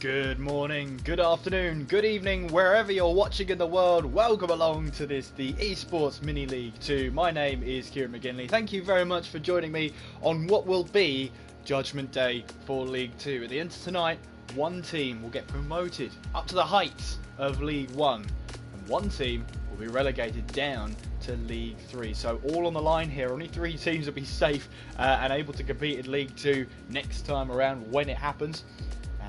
Good morning, good afternoon, good evening, wherever you're watching in the world. Welcome along to the Esports Mini League 2. My name is Kieran McGinley. Thank you very much for joining me on what will be Judgment Day for League 2. At the end of tonight, one team will get promoted up to the heights of League 1, and one team will be relegated down to League 3. So all on the line here. Only 3 teams will be safe and able to compete in League 2 next time around when it happens.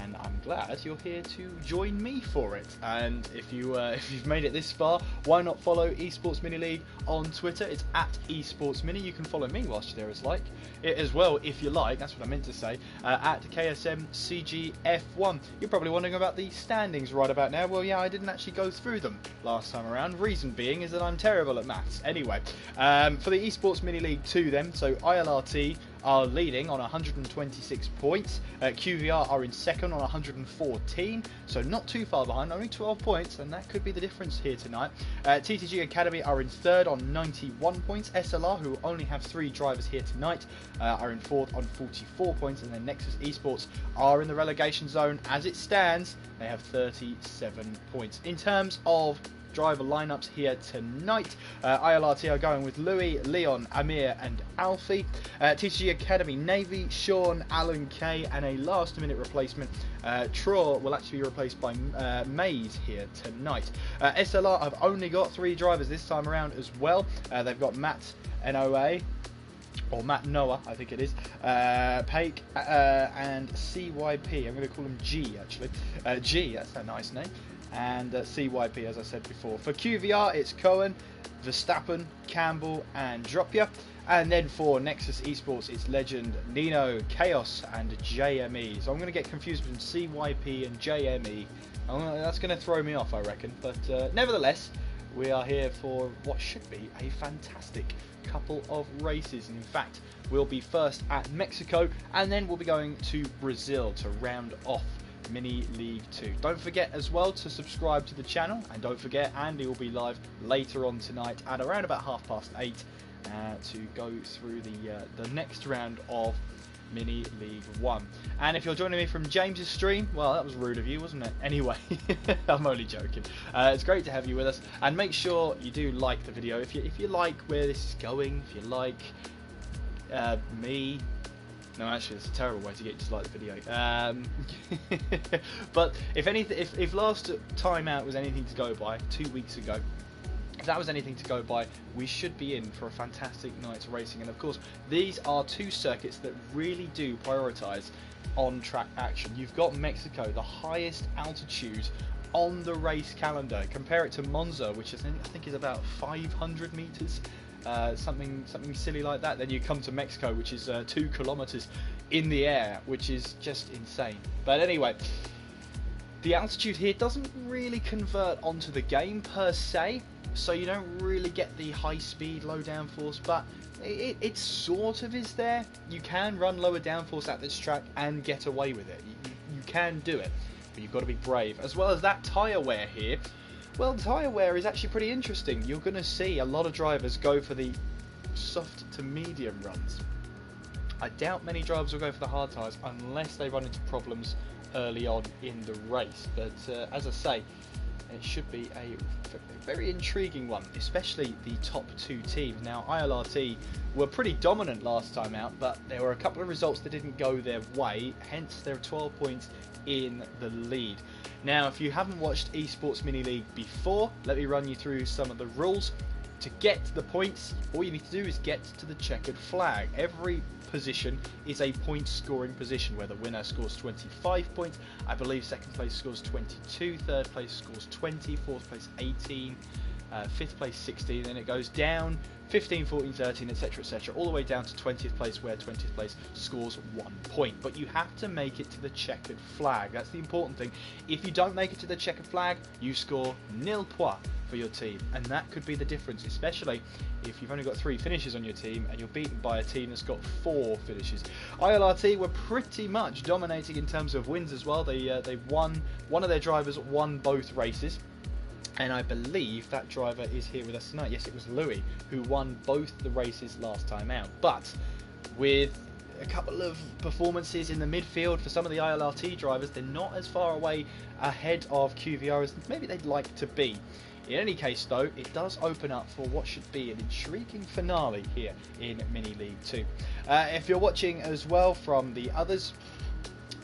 And I'm glad you're here to join me for it. And if you've made it this far, why not follow Esports Mini League on Twitter? It's at Esports Mini. You can follow me whilst you're there as well, if you like. That's what I meant to say. At KSM CG F1. You're probably wondering about the standings right about now. Well, yeah, I didn't actually go through them last time around. Reason being is that I'm terrible at maths. Anyway, for the Esports Mini League 2 then, so ILRT are leading on 126 points. QVR are in second on 114, so not too far behind, only 12 points, and that could be the difference here tonight. TTG Academy are in third on 91 points. SLR, who only have 3 drivers here tonight, are in fourth on 44 points, and then Nexus Esports are in the relegation zone. As it stands, they have 37 points. In terms of driver lineups here tonight, ILRT are going with Louis, Leon, Amir and Alfie. TTG Academy, Navy, Sean, Alan K, and a last minute replacement. Troy will actually be replaced by Maze here tonight. SLR have only got 3 drivers this time around as well. They've got Matt NOA, or Matt Noah, I think it is, Pake, and CYP. I'm going to call him G, actually. G, that's a nice name. And CYP, as I said before. For QVR, it's Cohen, Verstappen, Campbell, and Dropia. And then for Nexus Esports, it's Legend, Nino, Chaos, and JME. So I'm going to get confused between CYP and JME. That's going to throw me off, I reckon. But nevertheless, we are here for what should be a fantastic couple of races. And in fact, we'll be first at Mexico, and then we'll be going to Brazil to round off Mini League 2. Don't forget as well to subscribe to the channel, and don't forget Andy will be live later on tonight at around about 8:30 to go through the next round of Mini League 1. And if you're joining me from James's stream, well, that was rude of you, wasn't it? Anyway, I'm only joking. It's great to have you with us, and make sure you do like the video if you like where this is going. If you like me. No, actually, it's a terrible way to get you to like the video. But if last time out was anything to go by, 2 weeks ago, if that was anything to go by, we should be in for a fantastic night's racing. And of course, these are 2 circuits that really do prioritise on-track action. You've got Mexico, the highest altitude on the race calendar. Compare it to Monza, which is, I think is about 500 meters. Something silly like that. Then you come to Mexico, which is 2 kilometers in the air, which is just insane. But anyway, the altitude here doesn't really convert onto the game per se, so you don't really get the high speed, low downforce, but it sort of is there. You can run lower downforce at this track and get away with it. You can do it, but you've got to be brave. As well as that tyre wear here. Well, tyre wear is actually pretty interesting. You're going to see a lot of drivers go for the soft to medium runs. I doubt many drivers will go for the hard tyres unless they run into problems early on in the race. But as I say, it should be a very intriguing one, especially the top 2 teams. Now, ILRT were pretty dominant last time out, but there were a couple of results that didn't go their way, hence they're 12 points in the lead. Now, if you haven't watched Esports Mini League before, let me run you through some of the rules. To get the points, all you need to do is get to the checkered flag. Every position is a point scoring position where the winner scores 25 points. I believe second place scores 22, third place scores 20, fourth place 18, fifth place 16, and it goes down 15, 14, 13, etc, etc, all the way down to 20th place, where 20th place scores 1 point. But you have to make it to the checkered flag. That's the important thing. If you don't make it to the checkered flag, you score nil points for your team, and that could be the difference, especially if you've only got 3 finishes on your team and you're beaten by a team that's got 4 finishes. ILRT were pretty much dominating in terms of wins as well. They won, one of their drivers won both races, and I believe that driver is here with us tonight. Yes, it was Louis who won both the races last time out. But with a couple of performances in the midfield for some of the ILRT drivers. They're not as far away ahead of QVR as maybe they'd like to be. In any case, though, it does open up for what should be an intriguing finale here in Mini League 2. If you're watching as well from the others,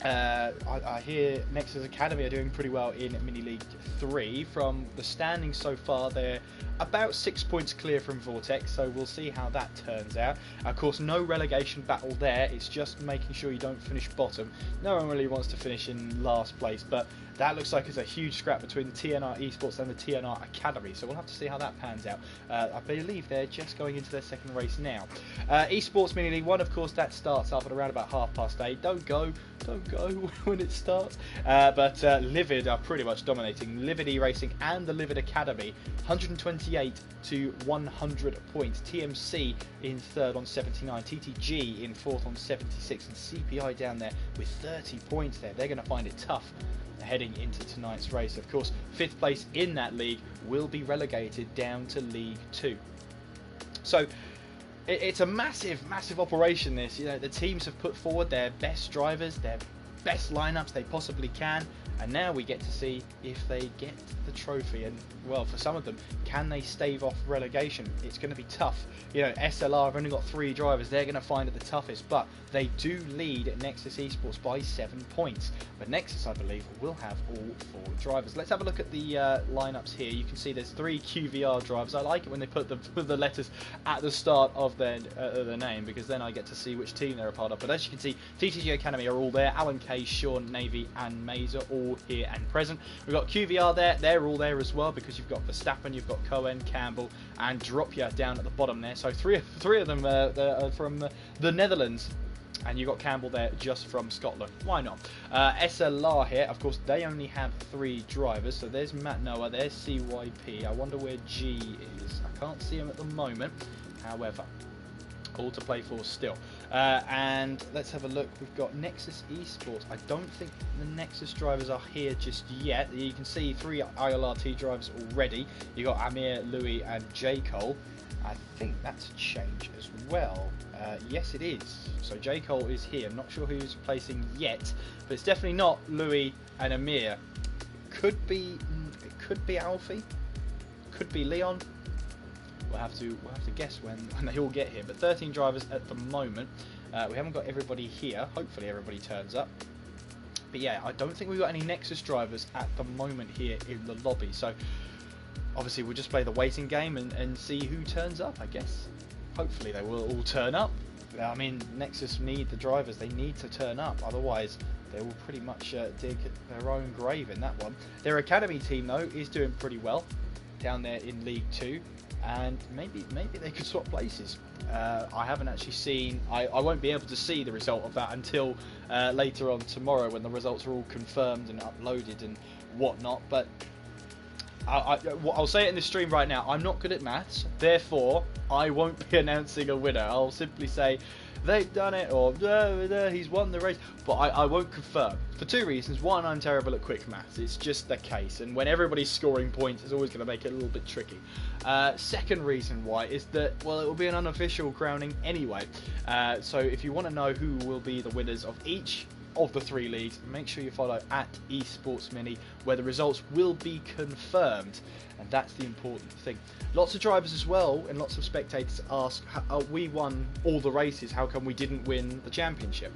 I hear Nexus Academy are doing pretty well in Mini League 3. From the standings so far, they're about 6 points clear from Vortex, so we'll see how that turns out. Of course, no relegation battle there. It's just making sure you don't finish bottom. No one really wants to finish in last place, but that looks like it's a huge scrap between the TNR Esports and the TNR Academy, so we'll have to see how that pans out. I believe they're just going into their second race now. Esports Mini League 1, of course, that starts up at around about 8:30. Don't go when it starts. But Livid are pretty much dominating. Livid E-Racing and the Livid Academy, 128 to 100 points. TMC in third on 79. TTG in fourth on 76. And CPI down there with 30 points there. They're going to find it tough heading into tonight's race. Of course, 5th place in that league will be relegated down to League 2. So it's a massive operation, this. You know, the teams have put forward their best drivers, their best lineups they possibly can, and now we get to see if they get the trophy. And well, for some of them, can they stave off relegation? It's going to be tough. You know, SLR have only got 3 drivers. They're going to find it the toughest, but they do lead at Nexus Esports by 7 points. But Nexus, I believe, will have all 4 drivers. Let's have a look at the lineups here. You can see there's 3 QVR drivers. I like it when they put the letters at the start of their name, because then I get to see which team they're a part of. But as you can see, TTG Academy are all there. Alan K, Sean, Navy, and Maze are all here and present. We've got QVR there. They're all there as well, because you've got Verstappen, you've got Cohen, Campbell, and Dropia down at the bottom there. So three of them are from the Netherlands. And you got Campbell there just from Scotland. Why not? SLR here, of course, they only have 3 drivers. So there's Matt Noah, there's CYP. I wonder where G is. I can't see him at the moment. However, all to play for still. And let's have a look. We've got Nexus Esports. I don't think the Nexus drivers are here just yet. You can see 3 ILRT drivers already. You got Amir, Louis, and J. Cole. I think that's a change as well. Yes, it is. So J. Cole is here. I'm not sure who's placing yet, but it's definitely not Louis and Amir. Could be Alfie. Could be Leon. We'll have to guess when they all get here. But 13 drivers at the moment. We haven't got everybody here. Hopefully everybody turns up. But yeah, I don't think we've got any Nexus drivers at the moment here in the lobby. So obviously we'll just play the waiting game and see who turns up, I guess. Hopefully they will all turn up. I mean, Nexus need the drivers. They need to turn up. Otherwise, they will pretty much dig their own grave in that one. Their academy team, though, is doing pretty well down there in League 2. And maybe they could swap places. I haven't actually seen... I won't be able to see the result of that until later on tomorrow, when the results are all confirmed and uploaded and whatnot. But I'll say it in the stream right now. I'm not good at maths, therefore I won't be announcing a winner. I'll simply say they've done it, or he's won the race, but I won't confirm for 2 reasons. One, I'm terrible at quick maths. It's just the case, and when everybody's scoring points, it's always going to make it a little bit tricky. Second reason why is that, well, it will be an unofficial crowning anyway. So if you want to know who will be the winners of each of the 3 leagues, make sure you follow at Esports Mini, where the results will be confirmed, and that's the important thing. Lots of drivers as well, and lots of spectators ask, we won all the races, how come we didn't win the championship?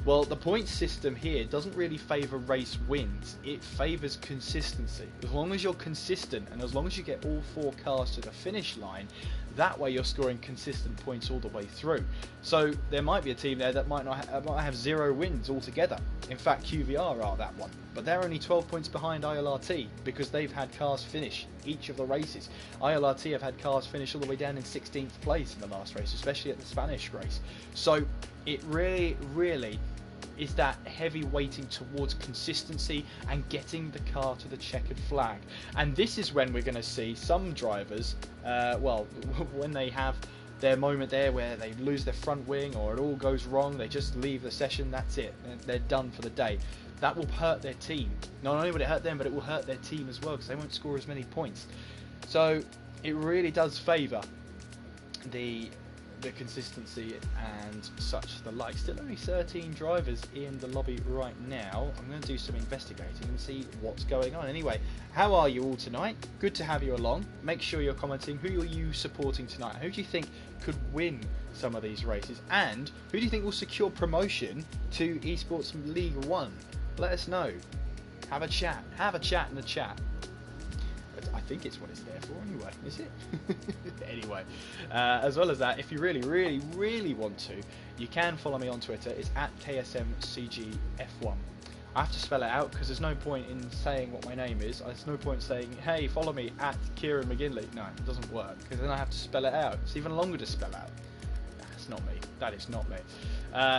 Well, the point system here doesn't really favour race wins, it favours consistency. As long as you're consistent, and as long as you get all 4 cars to the finish line, that way you're scoring consistent points all the way through. So there might be a team there that might have 0 wins altogether. In fact, QVR are that one, but they're only 12 points behind ILRT because they've had cars finish each of the races. ILRT have had cars finish all the way down in 16th place in the last race, especially at the Spanish race. So it really is that heavy weighting towards consistency and getting the car to the checkered flag. And this is when we're going to see some drivers, well, when they have their moment there where they lose their front wing or it all goes wrong, they just leave the session, that's it, they're done for the day. That will hurt their team. Not only will it hurt them, but it will hurt their team as well, because they won't score as many points. So it really does favour the the consistency and such the like. Still only 13 drivers in the lobby right now. I'm going to do some investigating and see what's going on. Anyway, how are you all tonight? Good to have you along. Make sure you're commenting. Who are you supporting tonight? Who do you think could win some of these races? And who do you think will secure promotion to Esports League 1? Let us know. Have a chat. Have a chat in the chat. I think it's what it's there for anyway, is it? Anyway, as well as that, if you really want to, you can follow me on Twitter. It's at KSMCGF1. I have to spell it out because there's no point in saying what my name is. There's no point saying, hey, follow me at Kieran McGinley. No, it doesn't work because then I have to spell it out. It's even longer to spell out. That's not me. That is not me.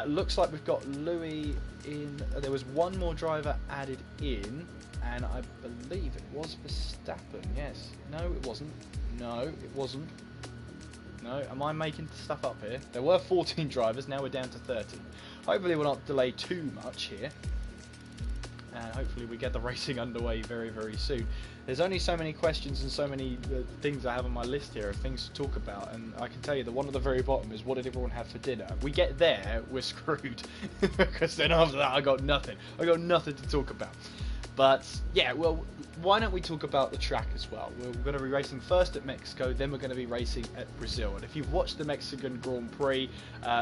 Looks like we've got Louis in. There was one more driver added in. And I believe it was Verstappen, yes. No, it wasn't. No, it wasn't. No, am I making stuff up here? There were 14 drivers, now we're down to 13. Hopefully we'll not delay too much here. And hopefully we get the racing underway very soon. There's only so many questions and so many things I have on my list here of things to talk about. And I can tell you the one at the very bottom is, what did everyone have for dinner? We get there, we're screwed. Because then after that I got nothing. I got nothing to talk about. But yeah, well, why don't we talk about the track as well? We're going to be racing first at Mexico, then we're going to be racing at Brazil. And if you've watched the Mexican Grand Prix,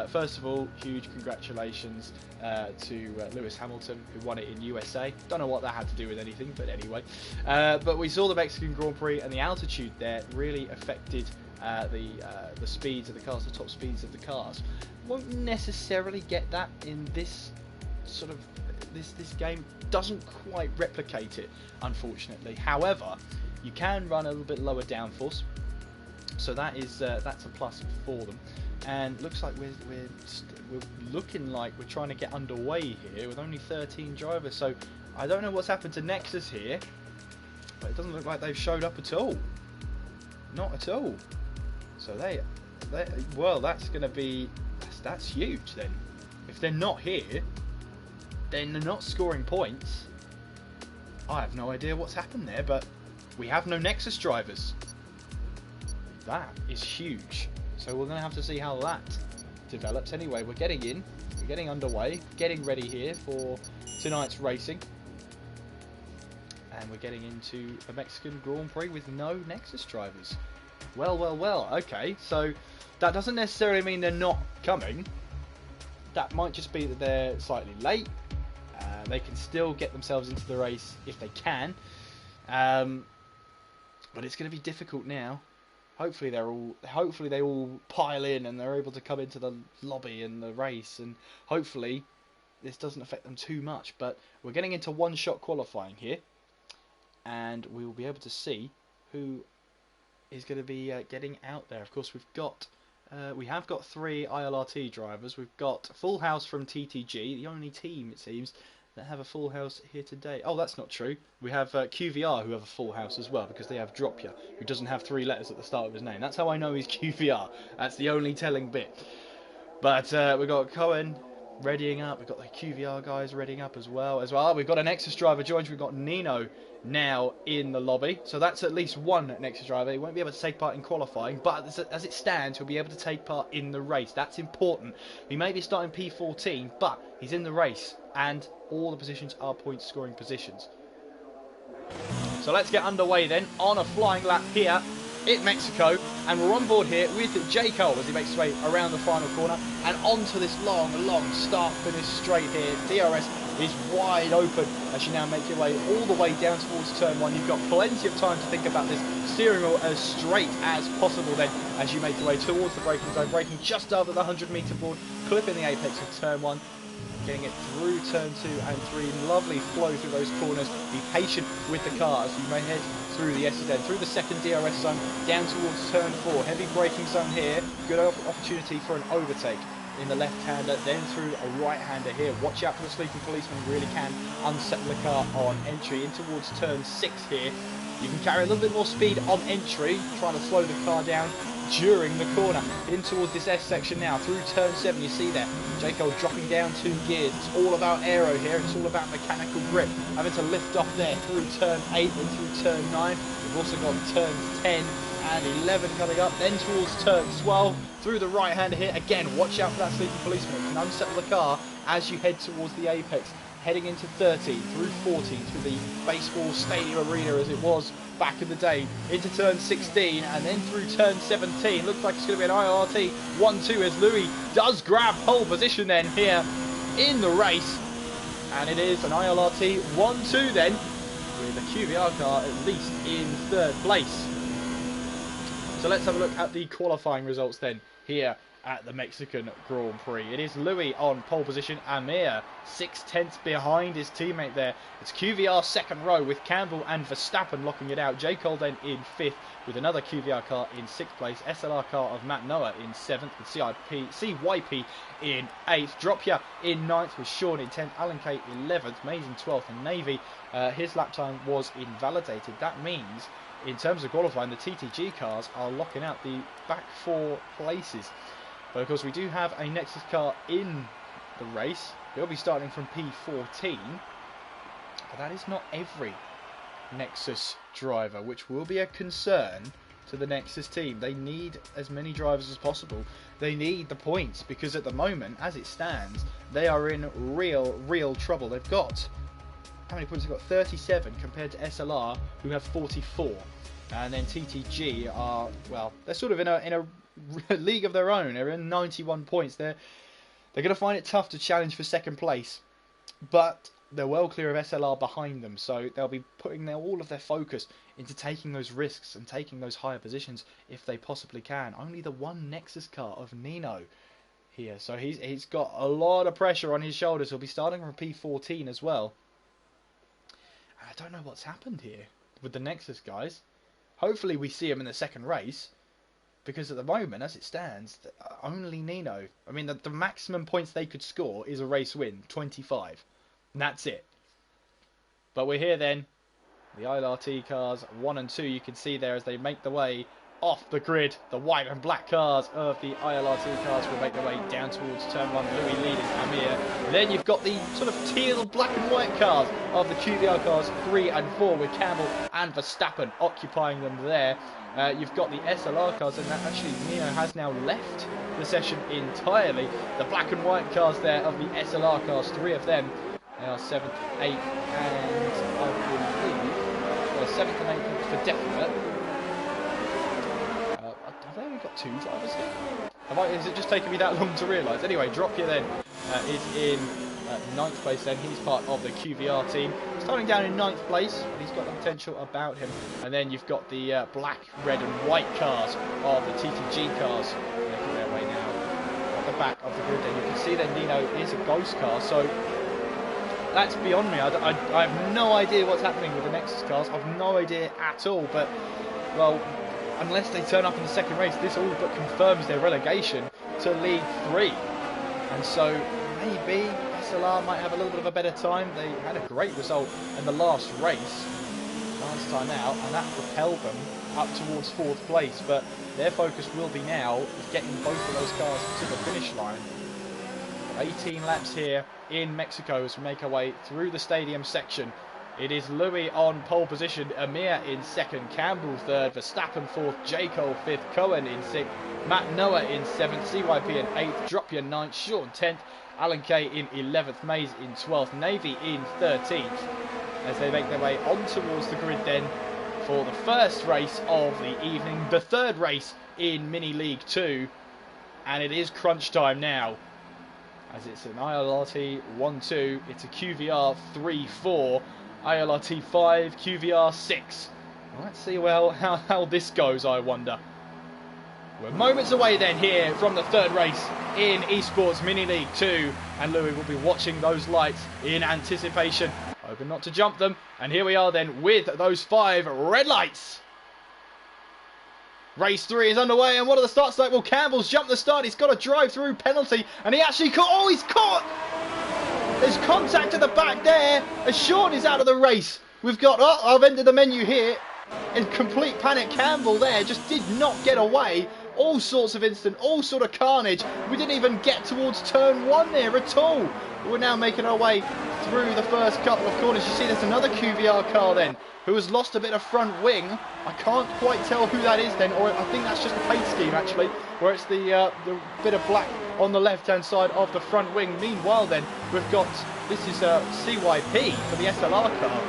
first of all, huge congratulations to Lewis Hamilton, who won it in USA. Don't know what that had to do with anything, but anyway. But we saw the Mexican Grand Prix, and the altitude there really affected the speeds of the cars, the top speeds of the cars. Won't necessarily get that in this sort of this game. Doesn't quite replicate it, unfortunately. However, you can run a little bit lower downforce, so that is that's a plus for them. And looks like we're looking like we're trying to get underway here with only 13 drivers. So I don't know what's happened to Nexus here, but it doesn't look like they've showed up at all. Not at all. So well, that's going to be that's huge then. If they're not here, then they're not scoring points. I have no idea what's happened there, but we have no Nexus drivers. That is huge. So we're going to have to see how that develops. Anyway, we're getting in. We're getting underway. Getting ready here for tonight's racing. And we're getting into a Mexican Grand Prix with no Nexus drivers. Well. Okay, so that doesn't necessarily mean they're not coming. That might just be that they're slightly late. They can still get themselves into the race if they can, but it's going to be difficult now. Hopefully they all pile in and they're able to come into the lobby and the race, and hopefully this doesn't affect them too much. But we're getting into one-shot qualifying here, and we will be able to see who is going to be getting out there. Of course, we have got 3 ILRT drivers. We've got Full House from TTG, the only team, it seems, that have a full house here today. Oh, that's not true. We have QVR, who have a full house as well, because they have Dropya, who doesn't have 3 letters at the start of his name. That's how I know he's QVR. That's the only telling bit. But we've got Cohen readying up. We've got the QVR guys readying up as well. We've got a Nexus driver joined. We've got Nino now in the lobby, so that's at least one Nexus driver. He won't be able to take part in qualifying, but as it stands, he'll be able to take part in the race. That's important. He may be starting P14, but he's in the race, and all the positions are point scoring positions. So let's get underway then on a flying lap here in Mexico, and we're on board here with J. Cole as he makes his way around the final corner and onto this long start-finish straight here. DRS is wide open as you now make your way all the way down towards turn 1. You've got plenty of time to think about this steering wheel as straight as possible then as you make your way towards the braking zone, braking just over the 100-meter board, clipping the apex of turn 1. Getting it through turn 2 and 3, lovely flow through those corners. Be patient with the car as you may head through the SZ, through the second DRS zone, down towards turn 4. Heavy braking zone here, good opportunity for an overtake in the left-hander, then through a right-hander here. Watch out for the sleeping policeman, really can unsettle the car on entry. In towards turn 6 here, you can carry a little bit more speed on entry, trying to slow the car down during the corner. In towards this S section now, through turn 7, you see there, Jaco dropping down 2 gears. It's all about aero here, it's all about mechanical grip. Having to lift off there through turn 8 and through turn 9. We've also got turns 10 and 11 coming up, then towards turn 12, through the right-hander here. Again, watch out for that sleepy policeman. It can unsettle the car as you head towards the apex. Heading into 13, through 14, through the baseball stadium arena as it was back in the day, into turn 16, and then through turn 17. Looks like it's going to be an IRT 1-2 as Louis does grab pole position then here in the race. And it is an ILRT 1-2 then, with a QVR car at least in third place. So let's have a look at the qualifying results then here at the Mexican Grand Prix. It is Louis on pole position, Amir 6/10 behind his teammate there. It's QVR second row with Campbell and Verstappen locking it out. J. Cole then in 5th with another QVR car in 6th place. SLR car of Matt Noah in 7th with CYP in 8th. Dropia in 9th with Sean in 10th. Alan K 11th. Mays in 12th. And Navy, his lap time was invalidated. That means in terms of qualifying, the TTG cars are locking out the back 4 places. But of course we do have a Nexus car in the race. They'll be starting from P14. But that is not every Nexus driver, which will be a concern to the Nexus team. They need as many drivers as possible. They need the points because at the moment, as it stands, they are in real trouble. They've got, how many points they've got? 37 compared to SLR, who have 44. And then TTG are, well, they're sort of in a league of their own. They're in 91 points. They're going to find it tough to challenge for second place, but they're well clear of SLR behind them, so they'll be putting all of their focus into taking those risks and taking those higher positions if they possibly can. Only the one Nexus car of Nino here, so he's got a lot of pressure on his shoulders. He'll be starting from P14 as well. I don't know what's happened here with the Nexus guys. Hopefully we see him in the second race, because at the moment, as it stands, only Nino. I mean, the maximum points they could score is a race win, 25. And that's it. But we're here then. The ILRT cars 1 and 2, you can see there as they make the way off the grid. The white and black cars of the ILRT cars will make their way down towards turn 1. Louis leading Amir. Then you've got the sort of teal black and white cars of the QVR cars 3 and 4 with Campbell and Verstappen occupying them there. You've got the SLR cars, and that actually Nino has now left the session entirely. The black and white cars there of the SLR cars, 3 of them. They are 7th, 8th, and I believe, well, 7th and 8th for definite. Have they only got 2 drivers here? Is it just taking me that long to realise? Anyway, Dropia then is in 9th place then. He's part of the QVR team. Starting down in 9th place, but he's got the potential about him. And then you've got the black, red and white cars of the TTG cars making their way now at the back of the grid. And you can see that Nino is a ghost car, so that's beyond me. I have no idea what's happening with the Nexus cars. I've no idea at all, but, well, unless they turn up in the second race, this all but confirms their relegation to League 3. And so maybe SLR might have a little bit of a better time. They had a great result in the last race, last time out, and that propelled them up towards 4th place. But their focus will be now getting both of those cars to the finish line. 18 laps here in Mexico as we make our way through the stadium section. It is Louis on pole position, Amir in 2nd, Campbell 3rd, Verstappen 4th, J. Cole 5th, Cohen in 6th, Matt Noah in 7th, CYP in 8th, Dropia 9th, Sean 10th, Alan K in 11th, Mays in 12th, Navy in 13th, as they make their way on towards the grid then for the first race of the evening, the 3rd race in Mini League 2, and it is crunch time now. As it's an ILRT 1-2, it's a QVR 3-4, ILRT 5, QVR 6. Let's see well how this goes, I wonder. We're moments away then here from the 3rd race in Esports Mini League 2, and Louis will be watching those lights in anticipation, hoping not to jump them. And here we are then with those 5 red lights. Race 3 is underway, and what are the starts like? Well, Campbell's jumped the start. He's got a drive-through penalty, and he actually caught. Oh, he's caught! There's contact at the back there, as Sean is out of the race. We've got, I've entered the menu here. In complete panic, Campbell there just did not get away all sorts of instant, all sort of carnage. We didn't even get towards turn 1 there at all. We're now making our way through the first couple of corners. You see there's another QVR car then, who has lost a bit of front wing. I can't quite tell who that is then, or I think that's just the paint scheme actually, where it's the bit of black on the left-hand side of the front wing. Meanwhile then, we've got, this is CYP for the SLR car.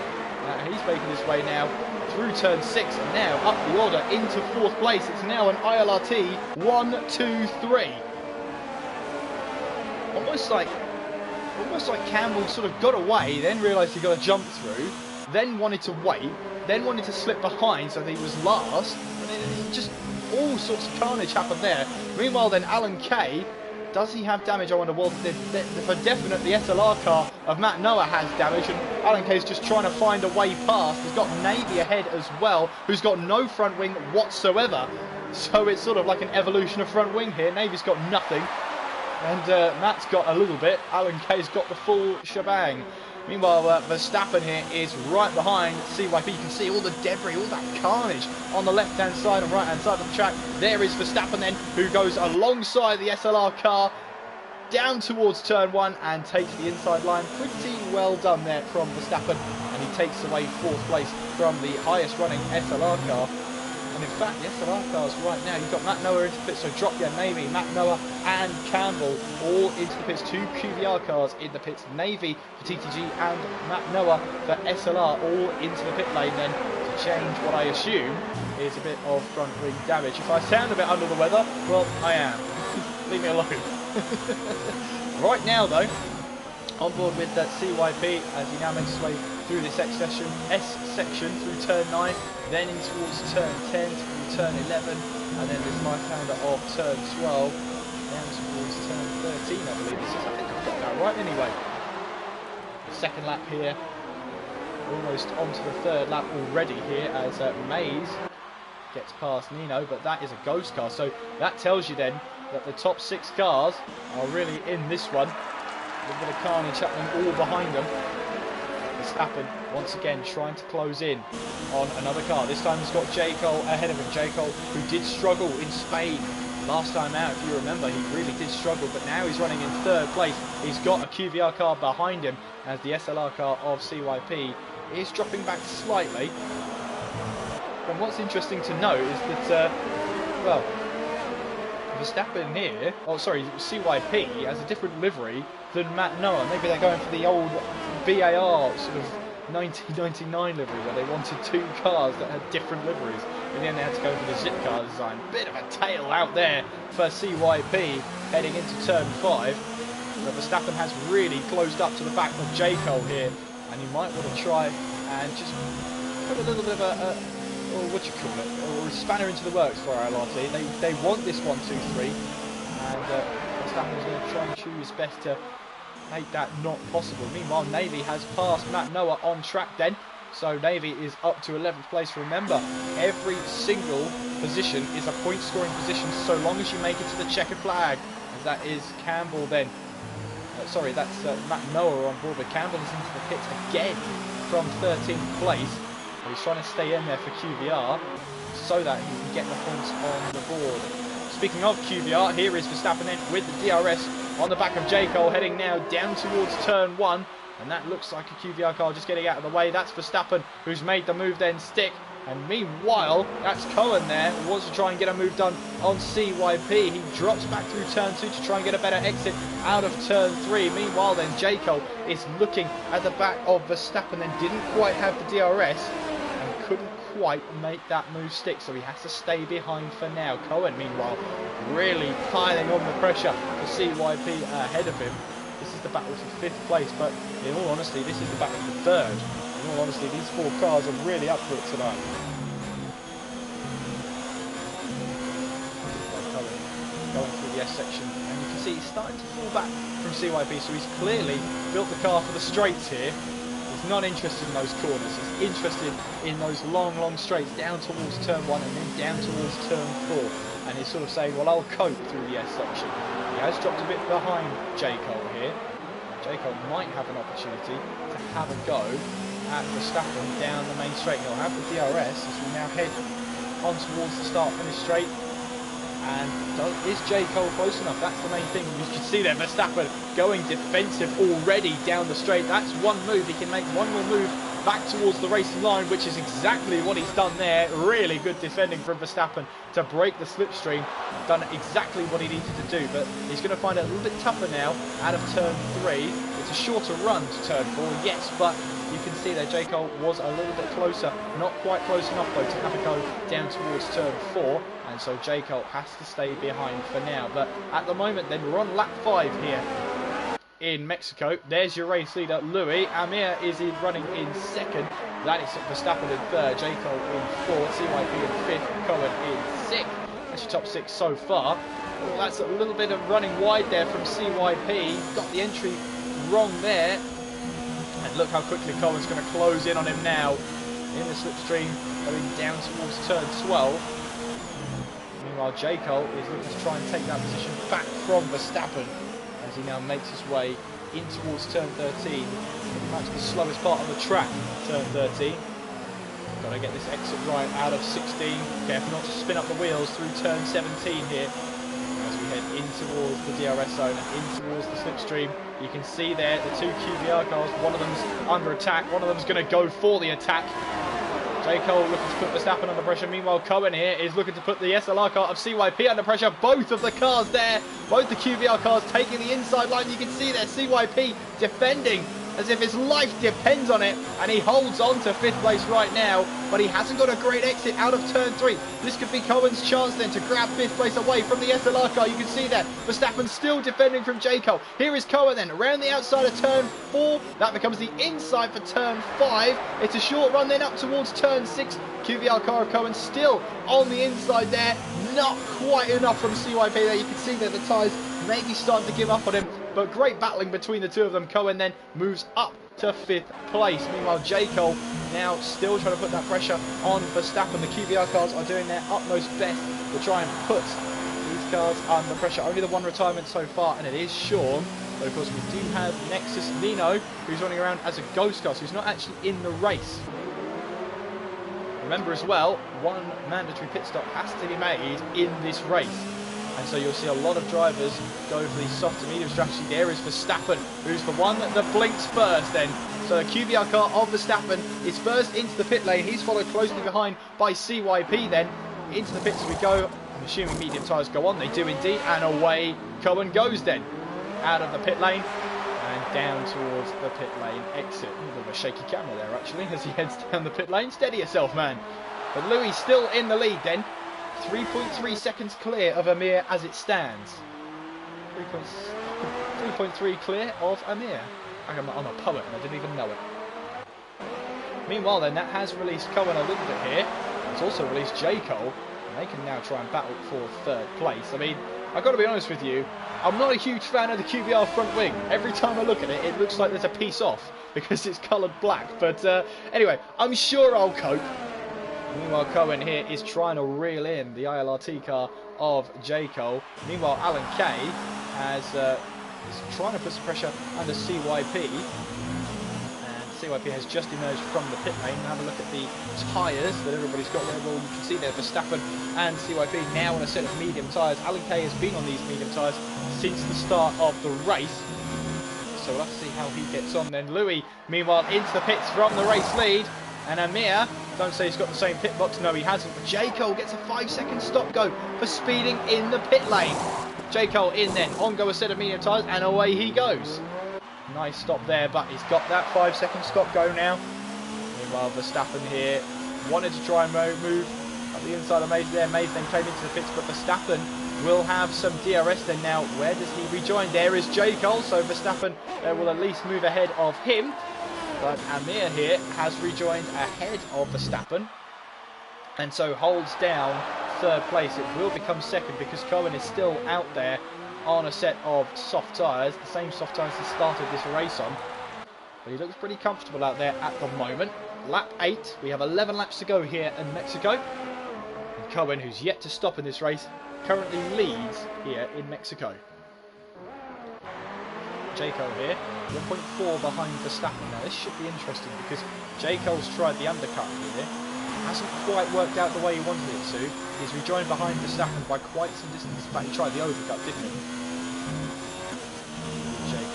He's making his way now through turn 6 and now up the order into 4th place. It's now an ILRT 1, 2, 3. Almost like Campbell sort of got away, then realised he got to jump through, then wanted to wait, then wanted to slip behind so that he was last, and then just all sorts of carnage happened there. Meanwhile then, Alan Kay, does he have damage? I wonder. Well, for definite, the SLR car of Matt Noah has damage, and Alan Kay's just trying to find a way past. He's got Navy ahead as well, who's got no front wing whatsoever. So it's sort of like an evolution of front wing here. Navy's got nothing, and Matt's got a little bit. Alan Kay's got the full shebang. Meanwhile, Verstappen here is right behind CYP. You can see all the debris, all that carnage on the left-hand side and right-hand side of the track. There is Verstappen then, who goes alongside the SLR car down towards turn 1 and takes the inside line. Pretty well done there from Verstappen, and he takes away 4th place from the highest running SLR car. And in fact, the SLR cars right now, you've got Matt Noah into the pits, so drop your Navy, Matt Noah and Campbell all into the pits. 2 QVR cars in the pits, Navy for TTG and Matt Noah for SLR all into the pit lane then to change what I assume is a bit of front wing damage. If I sound a bit under the weather, well, I am. Leave me alone. Right now though, on board with that CYP as he now makes his way through this S section through turn 9, then in towards turn 10, through turn 11, and then this left-hander of turn 12, down towards turn 13, I believe this is. I think I've got that right anyway. The second lap here, almost onto the 3rd lap already here as Mays gets past Nino, but that is a ghost car, so that tells you then that the top 6 cars are really in this one. A little bit of carnage happening all behind them. Verstappen once again trying to close in on another car. This time he's got J. Cole ahead of him. J. Cole, who did struggle in Spain last time out, if you remember, he really did struggle, but now he's running in 3rd place. He's got a QVR car behind him as the SLR car of CYP is dropping back slightly. And what's interesting to note is that, well, Verstappen here, oh sorry, CYP has a different livery than Matt Noah. Maybe they're going for the old BAR sort of 1999 livery where they wanted 2 cars that had different liveries. In the end they had to go for the zip car design. Bit of a tail out there for CYP heading into turn 5. But Verstappen has really closed up to the back of J. Cole here, and he might want to try and just put a little bit of a or what you call it, or a spanner into the works for ILRT. They want this 1, 2, 3, and Verstappen's going to try and choose best to make that not possible. Meanwhile, Navy has passed Matt Noah on track then, so Navy is up to 11th place. Remember, every single position is a point scoring position so long as you make it to the checkered flag, as that is Campbell then. Sorry, that's Matt Noah on board, but Campbell is into the pits again from 13th place. He's trying to stay in there for QVR so that he can get the points on the board. Speaking of QVR, here is Verstappen then with the DRS on the back of J. Cole, heading now down towards turn 1, and that looks like a QVR car just getting out of the way. That's Verstappen who's made the move then stick, and meanwhile that's Cohen there who wants to try and get a move done on CYP. He drops back through turn 2 to try and get a better exit out of turn 3. Meanwhile then J. Cole is looking at the back of Verstappen and didn't quite have the DRS, couldn't quite make that move stick, so he has to stay behind for now. Cohen, meanwhile, really piling on the pressure for CYP ahead of him. This is the battle for 5th place, but in all honesty, this is the battle for 3rd. In all honesty, these 4 cars are really up for it tonight. Cohen going through the S section, and you can see he's starting to fall back from CYP, so he's clearly built the car for the straights here. Not interested in those corners, he's interested in those long straights down towards turn 1 and then down towards turn 4, and he's sort of saying, well, I'll cope through the S section. He has dropped a bit behind J. Cole here. J. Cole might have an opportunity to have a go at Verstappen down the main straight. He'll have the DRS as we now head on towards the start-finish straight. And is J. Cole close enough? That's the main thing. You can see there Verstappen going defensive already down the straight. That's one move. He can make one more move back towards the racing line, which is exactly what he's done there. Really good defending from Verstappen to break the slipstream. Done exactly what he needed to do, but he's going to find it a little bit tougher now out of turn 3. It's a shorter run to turn 4, yes, but you can see there J. Cole was a little bit closer. Not quite close enough, though, to have a go down towards turn 4. And so J. Cole has to stay behind for now. But at the moment, then, we're on lap 5 here in Mexico. There's your race leader, Louis. Amir is running in 2nd. That is Verstappen in 3rd. J. Cole in 4th. CYP in 5th. Cohen in 6th. That's your top 6 so far. Well, that's a little bit of running wide there from CYP. Got the entry wrong there. And look how quickly Cohen's going to close in on him now. In the slipstream, going down towards turn 12. Meanwhile, J. Cole is looking to try and take that position back from Verstappen as he now makes his way in towards turn 13. Pretty much the slowest part of the track, turn 13. Got to get this exit right out of 16. Careful not to spin up the wheels through turn 17 here. As we head in towards the DRS zone and in towards the slipstream, you can see there the 2 QBR cars. One of them's under attack, one of them's going to go for the attack. J. Cole looking to put Verstappen under pressure. Meanwhile, Cohen here is looking to put the SLR car of CYP under pressure. Both of the cars there, both the QBR cars taking the inside line. You can see there CYP defending as if his life depends on it, and he holds on to 5th place right now, but he hasn't got a great exit out of turn 3. This could be Cohen's chance then to grab 5th place away from the SLR car. You can see there Verstappen still defending from J. Cole. Here is Cohen then around the outside of turn 4. That becomes the inside for turn 5. It's a short run then up towards turn 6. QBR car of Cohen still on the inside there. Not quite enough from CYP there. You can see that the tyres maybe starting to give up on him, but great battling between the two of them. Cohen then moves up to 5th place. Meanwhile, J. Cole now still trying to put that pressure on Verstappen. The QBR cars are doing their utmost best to try and put these cars under pressure. Only the one retirement so far, and it is Sean. But of course, we do have Nexus Nino, who's running around as a ghost car, so he's not actually in the race. Remember as well, one mandatory pit stop has to be made in this race. And so you'll see a lot of drivers go for the soft to medium strategy. There is Verstappen, who's the one that blinks first then. So the QBR car of Verstappen is first into the pit lane. He's followed closely behind by CYP then. Into the pits we go. I'm assuming medium tyres go on. They do indeed. And away Cohen goes then. Out of the pit lane and down towards the pit lane exit. A bit of a shaky camera there actually as he heads down the pit lane. Steady yourself, man. But Louis still in the lead then. 3.3 seconds clear of Amir as it stands. 3.3 clear of Amir. I'm a poet and I didn't even know it. Meanwhile then, that has released Cohen a little bit here. It's also released J. Cole, and they can now try and battle for 3rd place. I mean, I've got to be honest with you, I'm not a huge fan of the QBR front wing. Every time I look at it, it looks like there's a piece off because it's coloured black. But anyway, I'm sure I'll cope. Meanwhile, Cohen here is trying to reel in the ILRT car of J. Cole. Meanwhile, Alan Kay is trying to put some pressure under CYP. And CYP has just emerged from the pit lane. Have a look at the tyres that everybody's got there. Well, you can see there Verstappen and CYP now on a set of medium tyres. Alan Kay has been on these medium tyres since the start of the race. So we'll have to see how he gets on then. Louis, meanwhile, into the pits from the race lead. And Amir, don't say he's got the same pit box. No, he hasn't. But J. Cole gets a 5-second stop go for speeding in the pit lane. J. Cole in then, on go a set of medium tyres, and away he goes. Nice stop there, but he's got that 5-second stop go now. Meanwhile, Verstappen here wanted to try and move up the inside of Mays there. Mays then came into the pits, but Verstappen will have some DRS then now. Where does he rejoin? There is J. Cole, so Verstappen will at least move ahead of him. But Amir here has rejoined ahead of Verstappen and so holds down 3rd place. It will become 2nd because Cohen is still out there on a set of soft tyres, the same soft tyres he started this race on. But he looks pretty comfortable out there at the moment. Lap 8, we have 11 laps to go here in Mexico. And Cohen, who's yet to stop in this race, currently leads here in Mexico. J. Cole here, 1.4 behind Verstappen. Now this should be interesting because J. Cole's tried the undercut here. hasn't quite worked out the way he wanted it to. He's rejoined behind Verstappen by quite some distance back. He tried the overcut, didn't he?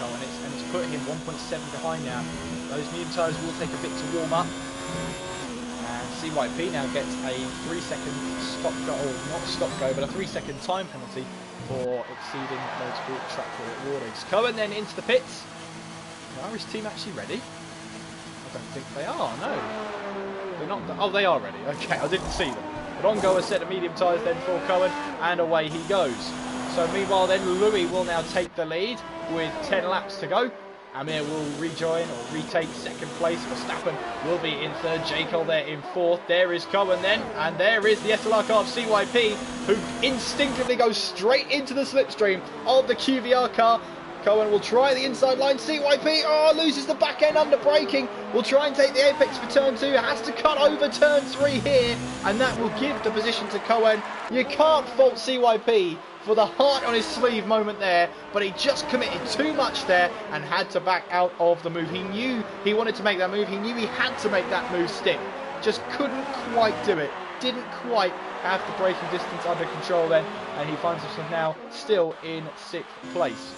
And it's put him 1.7 behind now. Those medium tyres will take a bit to warm up. And CYP now gets a 3-second stop go, or not stop go, but a 3-second time penalty for exceeding multiple track warnings. Cohen then into the pits. The Irish team actually ready? I don't think they are, no. They're not. Oh, they are ready. Okay, I didn't see them. But on go a set of medium tyres then for Cohen, and away he goes. So meanwhile then, Louis will now take the lead with 10 laps to go. Amir will rejoin or retake second place. Verstappen will be in third. Jekyll there in fourth. There is Cohen then, and there is the SLR car of CYP, who instinctively goes straight into the slipstream of the QVR car. Cohen will try the inside line. CYP, loses the back end under braking. Will try and take the apex for turn 2. Has to cut over turn 3 here, and that will give the position to Cohen. You can't fault CYP for the heart on his sleeve moment there, but he just committed too much there and had to back out of the move. He knew he wanted to make that move. He knew he had to make that move stick. Just couldn't quite do it. Didn't quite have the braking distance under control then, and he finds himself now still in 6th place.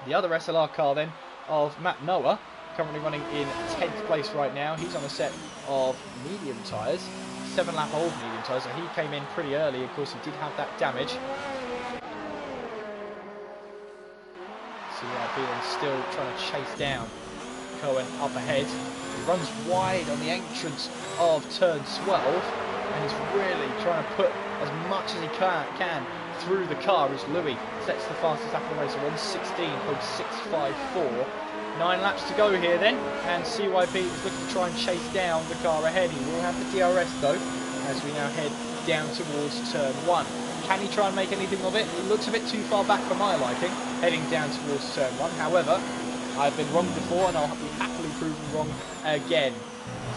The other SLR car then of Matt Noah, currently running in 10th place right now. He's on a set of medium tyres, 7-lap old medium tyres, so he came in pretty early. Of course, he did have that damage. CYP then still trying to chase down Cohen up ahead. He runs wide on the entrance of turn 12, and he's really trying to put as much as he can through the car as Louis sets the fastest lap of the race, 1:16.654. 9 laps to go here then, and CYP is looking to try and chase down the car ahead. He will have the DRS though, as we now head down towards turn 1. Can he try and make anything of it? It looks a bit too far back for my liking, heading down towards turn 1. However, I've been wrong before, and I'll be happily proven wrong again.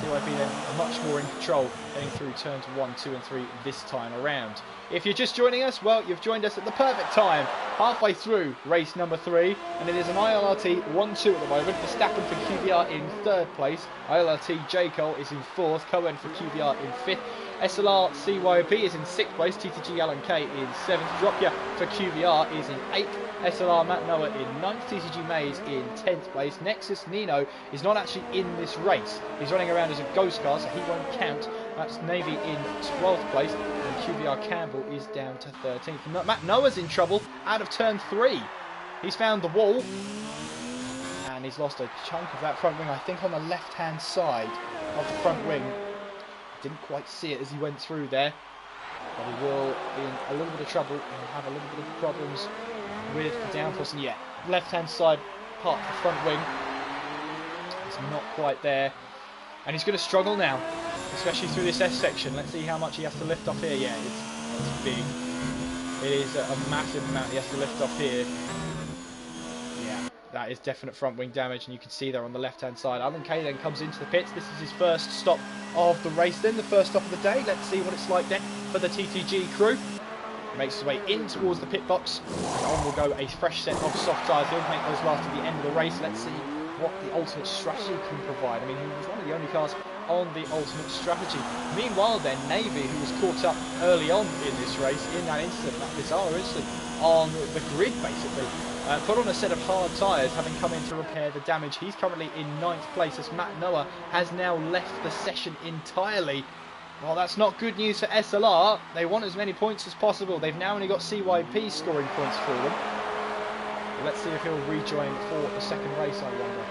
CYP then much more in control, heading through turns 1, 2 and 3 this time around. If you're just joining us, well, you've joined us at the perfect time, halfway through race number 3, and it is an ILRT 1-2 at the moment. Verstappen for QVR in 3rd place, ILRT J. Cole is in 4th, Cohen for QVR in 5th, SLR CYP is in 6th place, TTG LNK in 7th, Dropia for QVR is in 8th, SLR Matt Noah in 9th, TTG Mays in 10th place. Nexus Nino is not actually in this race. He's running around as a ghost car, so he won't count. That's Navy in 12th place, and QVR Campbell is down to 13th. Matt Noah's in trouble out of turn 3. He's found the wall, and he's lost a chunk of that front wing, I think on the left-hand side of the front wing. Didn't quite see it as he went through there, but he will be in a little bit of trouble and have a little bit of problems with the downforce. And yeah, left-hand side part of the front wing is not quite there, and he's going to struggle now, especially through this S section. Let's see how much he has to lift off here. Yeah, it's big. It is a massive amount he has to lift off here. Yeah, that is definite front wing damage, and you can see there on the left-hand side. Alan Kay then comes into the pits. This is his first stop of the race then, the first stop of the day. Let's see what it's like then for the TTG crew. He makes his way in towards the pit box, and on will go a fresh set of soft tyres. He'll make those last at the end of the race. Let's see what the ultimate strategy can provide. I mean, he was one of the only cars on the ultimate strategy. Meanwhile then, Navy, who was caught up early on in this race, in that incident, that bizarre incident, on the grid basically, put on a set of hard tyres, having come in to repair the damage. He's currently in 9th place, as Matt Noah has now left the session entirely. Well, that's not good news for SLR. They want as many points as possible. They've now only got CYP scoring points for them. Let's see if he'll rejoin for the second race, I wonder.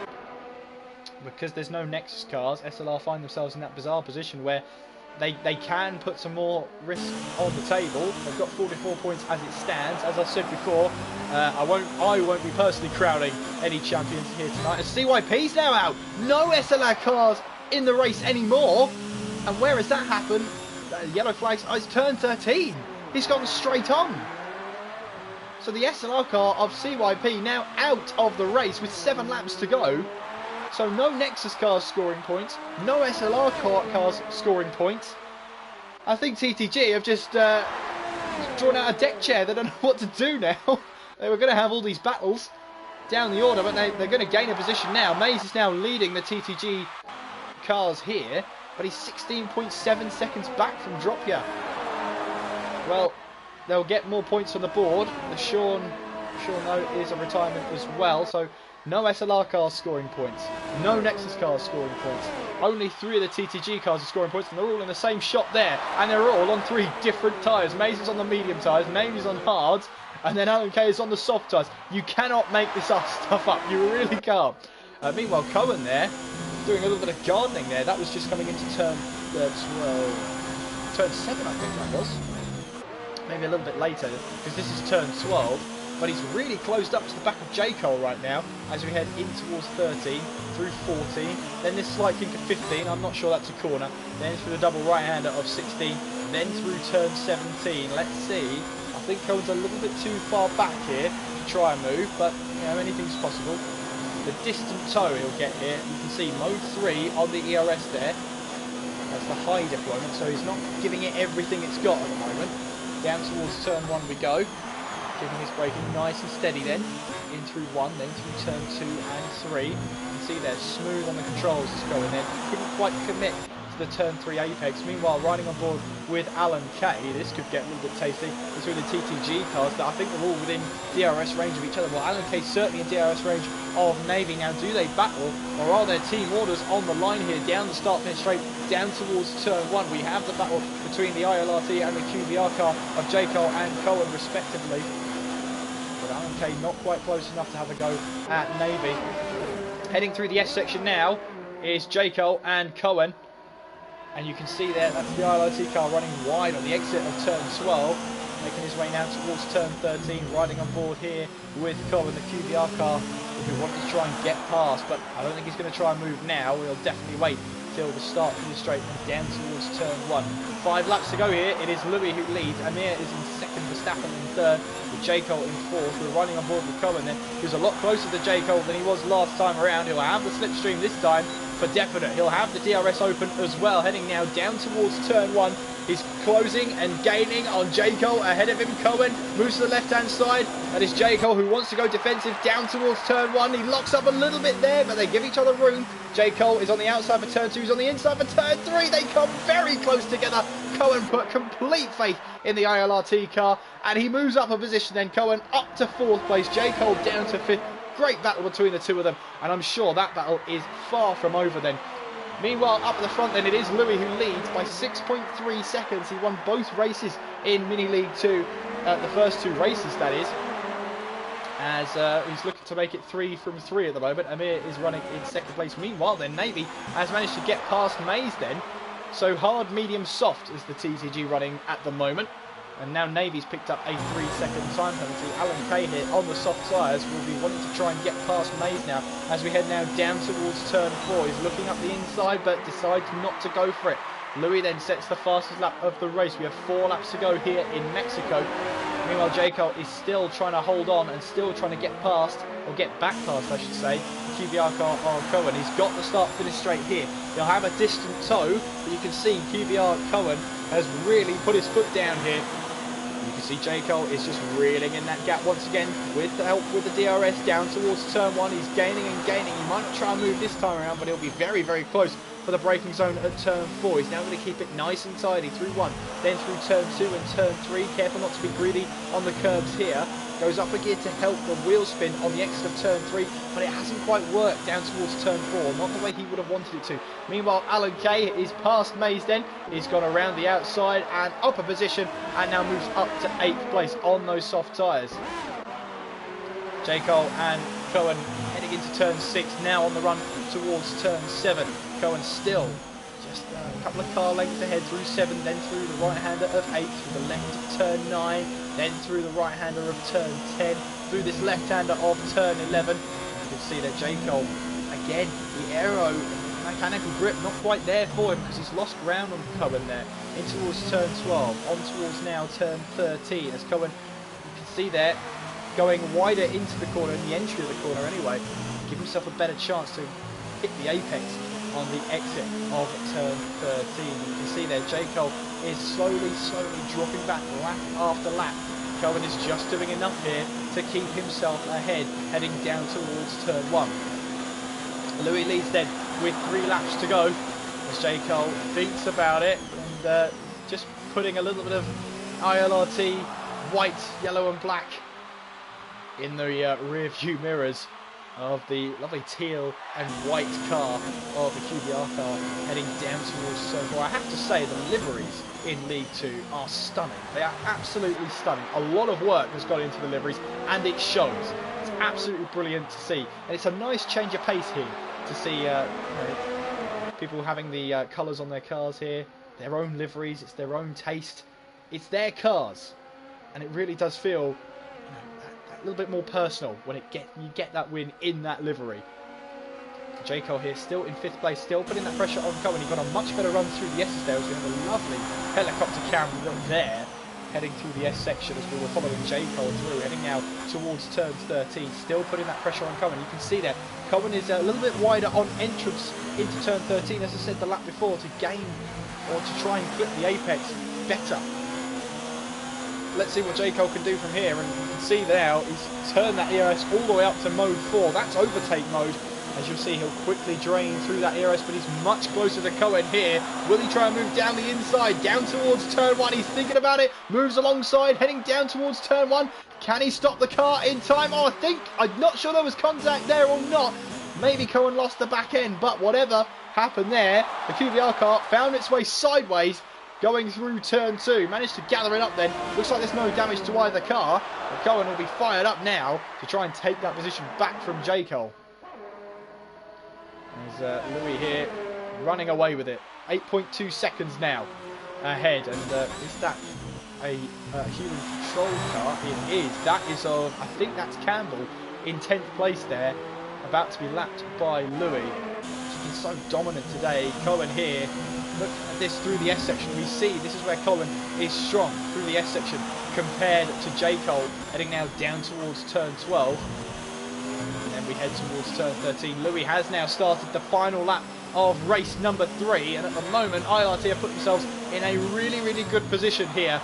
Because there's no Nexus cars, SLR find themselves in that bizarre position where they can put some more risk on the table. They've got 44 points as it stands. As I said before, I won't be personally crowning any champions here tonight. As CYP's now out. No SLR cars in the race anymore. And where has that happened? Yellow flags. Oh, it's turn 13. He's gone straight on. So the SLR car of CYP now out of the race with 7 laps to go. So no Nexus cars scoring points, no SLR cars scoring points. I think TTG have just drawn out a deck chair. They don't know what to do now. They were going to have all these battles down the order, but they're going to gain a position now. Mays is now leading the TTG cars here. but he's 16.7 seconds back from drop here. Well, they'll get more points on the board. The Sean note is a retirement as well, so no SLR cars scoring points, no Nexus cars scoring points. Only 3 of the TTG cars are scoring points, and they're all in the same shot there, and they're all on 3 different tyres. Maze is on the medium tyres, Navy's on hards, and then Alan K is on the soft tyres. You cannot make this stuff up, you really can't. Meanwhile, Cohen there, doing a little bit of gardening there. That was just coming into turn 7, I think that was. Maybe a little bit later, because this is turn 12. But he's really closed up to the back of J. Cole right now as we head in towards 13, through 14, then this slight kink of 15, I'm not sure that's a corner, then through the double right-hander of 16, then through turn 17. Let's see. I think Cohen's a little bit too far back here to try and move, but you know, anything's possible. The distant toe he'll get here, you can see mode 3 on the ERS there. That's the high deployment, so he's not giving it everything it's got at the moment. Down towards turn 1 we go. Keeping his braking nice and steady then, in through 1, then through turn 2 and 3. You can see there, smooth on the controls is going there. Couldn't quite commit to the turn 3 apex. Meanwhile, riding on board with Alan K, this could get a little bit tasty between the TTG cars that I think they're all within DRS range of each other. Well, Alan K certainly in DRS range of Navy. Now, do they battle, or are there team orders on the line here, down the start finish straight, down towards turn 1? We have the battle between the ILRT and the QVR car of J. Cole and Cohen, respectively. But Alan K not quite close enough to have a go at Navy. Heading through the S section now is J. Cole and Cohen. And you can see there, that's the ILRT car running wide on the exit of turn 12. Making his way now towards turn 13, riding on board here with Cohen, the QVR car, who wanted to try and get past. But I don't think he's going to try and move now. We'll definitely wait till the start from the straight and down towards turn 1. 5 laps to go here. It is Louis who leads. Amir is in second, Verstappen in third, with J. Cole in fourth. We're running on board with Cohen then, who's a lot closer to J. Cole than he was last time around. He'll have the slipstream this time for definite. He'll have the DRS open as well. Heading now down towards turn 1. He's closing and gaining on J. Cole. Ahead of him, Cohen moves to the left-hand side. That is J. Cole who wants to go defensive down towards turn 1. He locks up a little bit there, but they give each other room. J. Cole is on the outside for turn 2. He's on the inside for turn 3. They come very close together. Cohen put complete faith in the ILRT car, and he moves up a position then. Cohen up to 4th place. J. Cole down to 5th. Great battle between the two of them, and I'm sure that battle is far from over then. Meanwhile, up at the front then, it is Louis who leads by 6.3 seconds. He won both races in Mini League 2, the first 2 races that is, as he's looking to make it 3 from 3 at the moment. Amir is running in second place. Meanwhile then, Navy has managed to get past Maze then, so hard, medium, soft is the TTG running at the moment. And now Navy's picked up a 3-second time penalty. Alan K here on the soft tyres will be wanting to try and get past Maze now as we head now down towards turn 4. He's looking up the inside but decides not to go for it. Louis then sets the fastest lap of the race. We have 4 laps to go here in Mexico. Meanwhile, J. Cole is still trying to hold on and still trying to get past, or get back past I should say, QVR car on Cohen. He's got the start finish straight here. He'll have a distant toe, but you can see QVR Cohen has really put his foot down here. You can see J. Cole is just reeling in that gap once again with the help with the DRS down towards turn 1. He's gaining and gaining. He might not try and move this time around, but he'll be very, very close for the braking zone at turn 4. He's now going to keep it nice and tidy through 1, then through turn 2 and turn 3. Careful not to be greedy on the curbs here. Goes up a gear to help the wheel spin on the exit of turn 3, but it hasn't quite worked down towards turn 4, not the way he would have wanted it to. Meanwhile, Alan K is past Maze then. He's gone around the outside and up a position, and now moves up to 8th place on those soft tyres. J. Cole and Cohen heading into turn 6, now on the run towards turn 7. Cohen still just a couple of car lengths ahead through 7, then through the right-hander of 8, through the left of turn 9, then through the right-hander of turn 10, through this left-hander of turn 11. You can see that J. Cole, again, the aero mechanical grip not quite there for him because he's lost ground on Cohen there. In towards turn 12, on towards now turn 13, as Cohen, you can see there, going wider into the corner, in the entry of the corner anyway, give himself a better chance to hit the apex on the exit of turn 13. You can see there J. Cole is slowly dropping back lap after lap. Cohen is just doing enough here to keep himself ahead, heading down towards turn 1. Louis leads then with 3 laps to go. as J. Cole thinks about it and just putting a little bit of ILRT white, yellow and black in the rear view mirrors of the lovely teal and white car of the QBR car heading down towards turn 4. I have to say the liveries in League 2 are stunning. They are absolutely stunning. A lot of work has gone into the liveries and it shows. It's absolutely brilliant to see. And it's a nice change of pace here to see you know, people having the colours on their cars here, their own liveries, it's their own taste. It's their cars. And it really does feel a little bit more personal when you get that win in that livery. J. Cole here still in 5th place, still putting that pressure on Cohen. He got a much better run through the S's there. We have a lovely helicopter cam there, heading through the S section as we were following J. Cole through, heading now towards turn 13, still putting that pressure on Cohen. You can see there, Cohen is a little bit wider on entrance into turn 13, as I said the lap before, to gain or to try and clip the apex better. Let's see what J. Cole can do from here, and you can see now he's turned that ERS all the way up to mode 4. That's overtake mode. As you'll see, he'll quickly drain through that ERS, but he's much closer to Cohen here. Will he try and move down the inside, down towards turn 1? He's thinking about it, moves alongside, heading down towards turn 1. Can he stop the car in time? Oh, I'm not sure there was contact there or not. Maybe Cohen lost the back end, but whatever happened there, the QVR car found its way sideways, going through turn 2, managed to gather it up then. Looks like there's no damage to either car, but Cohen will be fired up now to try and take that position back from J. Cole. There's Louis here running away with it. 8.2 seconds now ahead, and is that a human control car? It is. That is of, I think that's Campbell in 10th place there, about to be lapped by Louis. He's been so dominant today. Cohen here. Look at this through the S section. We see this is where Cohen is strong through the S section compared to J. Cole, heading now down towards turn 12. And then we head towards turn 13. Louis has now started the final lap of race number 3, and at the moment ILRT have put themselves in a really, really good position here.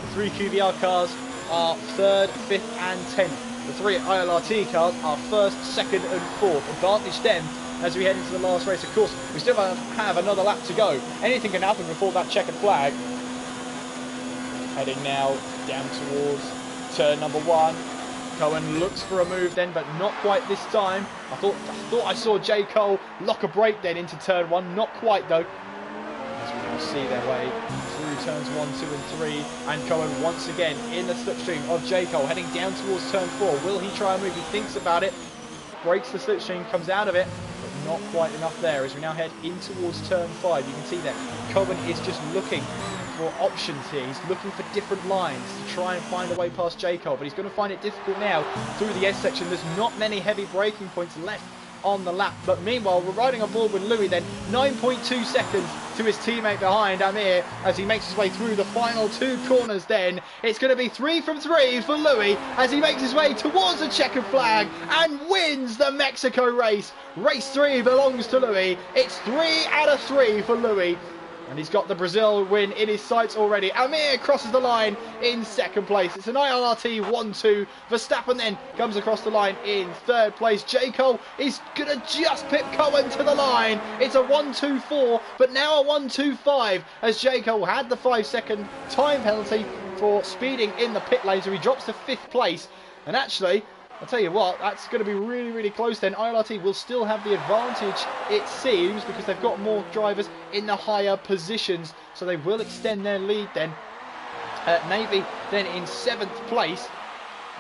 The 3 QVR cars are 3rd, 5th and 10th. The 3 ILRT cars are 1st, 2nd and 4th. Advantage them as we head into the last race. Of course, we still have another lap to go. Anything can happen before that checkered flag. Heading now down towards turn number 1. Cohen looks for a move then, but not quite this time. I thought I saw J. Cole lock a brake then into turn 1. Not quite though. As we now see their way through turns 1, 2 and 3. And Cohen once again in the slipstream of J. Cole, heading down towards turn 4. Will he try a move? He thinks about it. Breaks the slipstream, comes out of it. Not quite enough there as we now head in towards turn 5. You can see that Cohen is just looking for options here. He's looking for different lines to try and find a way past J. Cole, but he's going to find it difficult now through the S section. There's not many heavy braking points left on the lap, but meanwhile we're riding on board with Louis then. 9.2 seconds to his teammate behind, Amir, as he makes his way through the final 2 corners then. It's going to be 3 from 3 for Louis as he makes his way towards the checkered flag and wins the Mexico race. Race 3 belongs to Louis. It's 3 out of 3 for Louis. And he's got the Brazil win in his sights already. Amir crosses the line in 2nd place. It's an ILRT 1-2. Verstappen then comes across the line in 3rd place. J. Cole is going to just pip Cohen to the line. It's a 1-2-4, but now a 1-2-5 as J. Cole had the 5-second time penalty for speeding in the pit lane. So he drops to 5th place. And actually, I'll tell you what, that's going to be really, really close then. ILRT will still have the advantage, it seems, because they've got more drivers in the higher positions. So they will extend their lead then. Navy then in 7th place,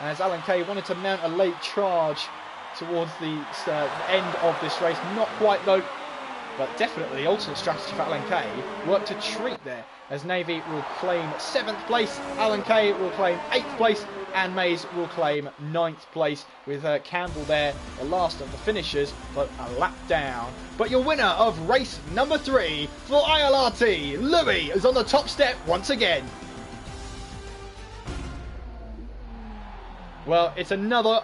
as Alan Kay wanted to mount a late charge towards the end of this race. Not quite though, but definitely the alternate strategy for Alan Kay worked a treat there, as Navy will claim 7th place, Alan Kay will claim 8th place, and Mays will claim 9th place, with Campbell there, the last of the finishers, but a lap down. But your winner of race number 3 for ILRT, Louis, is on the top step once again. Well, it's another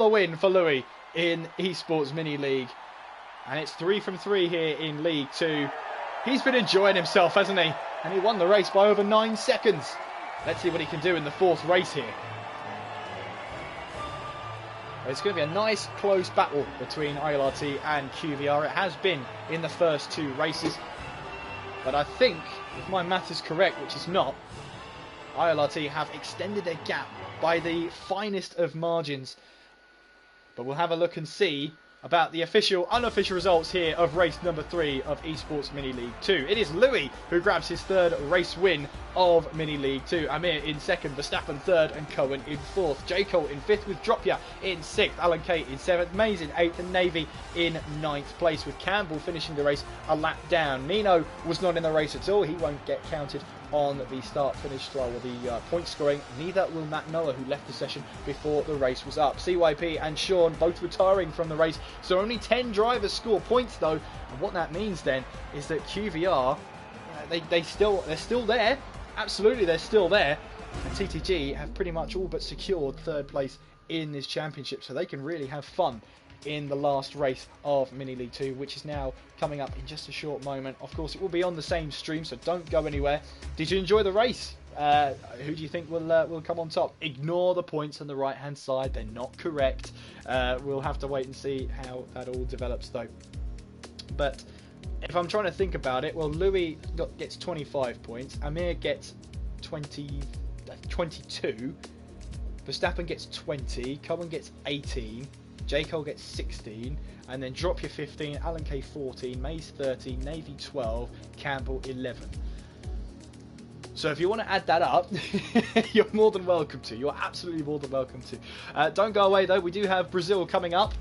win for Louis in Esports Mini League. And it's 3 from 3 here in League 2. He's been enjoying himself, hasn't he? And he won the race by over 9 seconds. Let's see what he can do in the 4th race here. It's going to be a nice close battle between ILRT and QVR. It has been in the first 2 races. But I think, if my math is correct, which is not, ILRT have extended their gap by the finest of margins. But we'll have a look and see about the official, unofficial results here of race number 3 of Esports Mini League 2. It is Louis who grabs his 3rd race win of Mini League 2. Amir in 2nd, Verstappen 3rd, and Cohen in 4th. J. Cole in 5th with Dropia in 6th. Alan Kay in 7th. Mays in 8th, and Navy in 9th place, with Campbell finishing the race a lap down. Nino was not in the race at all. He won't get counted on the start-finish throw or the point scoring. Neither will Matt Noah, who left the session before the race was up. CYP and Sean both retiring from the race, so only 10 drivers score points though. And what that means then is that QVR, they're still there. Absolutely, they're still there. And TTG have pretty much all but secured 3rd place in this championship, so they can really have fun in the last race of Mini League 2, which is now coming up in just a short moment. Of course, it will be on the same stream, so don't go anywhere. Did you enjoy the race? Who do you think will come on top? Ignore the points on the right hand side, they're not correct. We'll have to wait and see how that all develops though. But if I'm trying to think about it, well, Louis gets 25 points, Amir gets 22, Verstappen gets 20, Cohen gets 18, J. Cole gets 16, and then Drop Your 15, Alan K 14, Mays 13, Navy 12, Campbell 11. So if you want to add that up, you're more than welcome to. You're absolutely more than welcome to. Don't go away though, we do have Brazil coming up.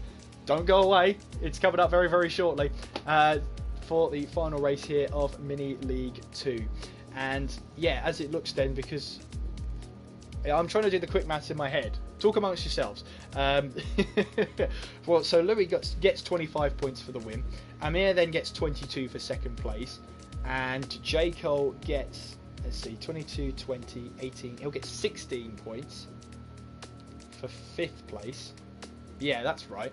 Don't go away, it's coming up very, very shortly for the final race here of Mini League 2. And yeah, as it looks then, because I'm trying to do the quick maths in my head. Talk amongst yourselves. Well, so Louis gets 25 points for the win. Amir then gets 22 for 2nd place. And J. Cole gets, let's see, 22, 20, 18. He'll get 16 points for 5th place. Yeah, that's right.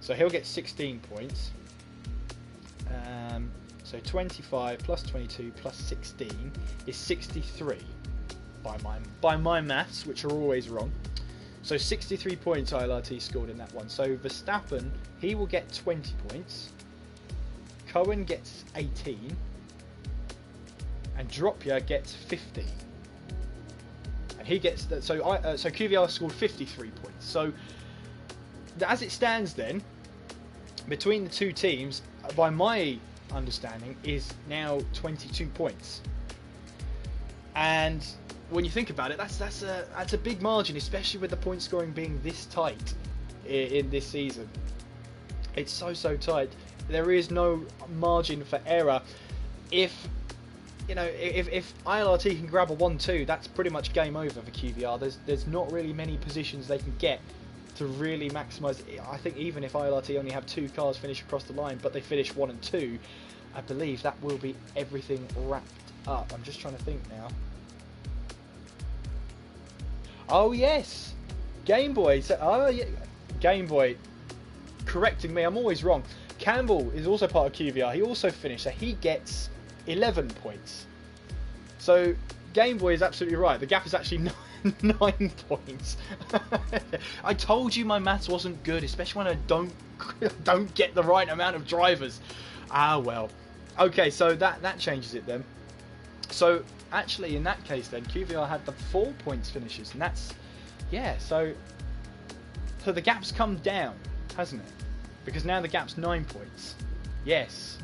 So he'll get 16 points. So 25 plus 22 plus 16 is 63 by my maths, which are always wrong. So 63 points ILRT scored in that one. So Verstappen, he will get 20 points. Cohen gets 18. And Dropia gets 15. And he gets that. So QVR scored 53 points. So as it stands then, between the two teams, by my understanding, is now 22 points. And when you think about it, that's a big margin, especially with the point scoring being this tight in this season. It's so tight. There is no margin for error. If ILRT can grab a 1-2, that's pretty much game over for QVR. There's not really many positions they can get to really maximise. I think even if ILRT only have 2 cars finish across the line, but they finish 1 and 2, I believe that will be everything wrapped up. I'm just trying to think now. Oh yes, Game Boy. So, oh yeah, Game Boy. Correcting me, I'm always wrong. Campbell is also part of QVR. He also finished, so he gets 11 points. So Game Boy is absolutely right. The gap is actually 9 points. I told you my maths wasn't good, especially when I don't get the right amount of drivers. Ah well. Okay, so that changes it then. So actually, in that case, then QVR had the 4 points finishes, and that's So the gap's come down, hasn't it? Because now the gap's 9 points. Yes.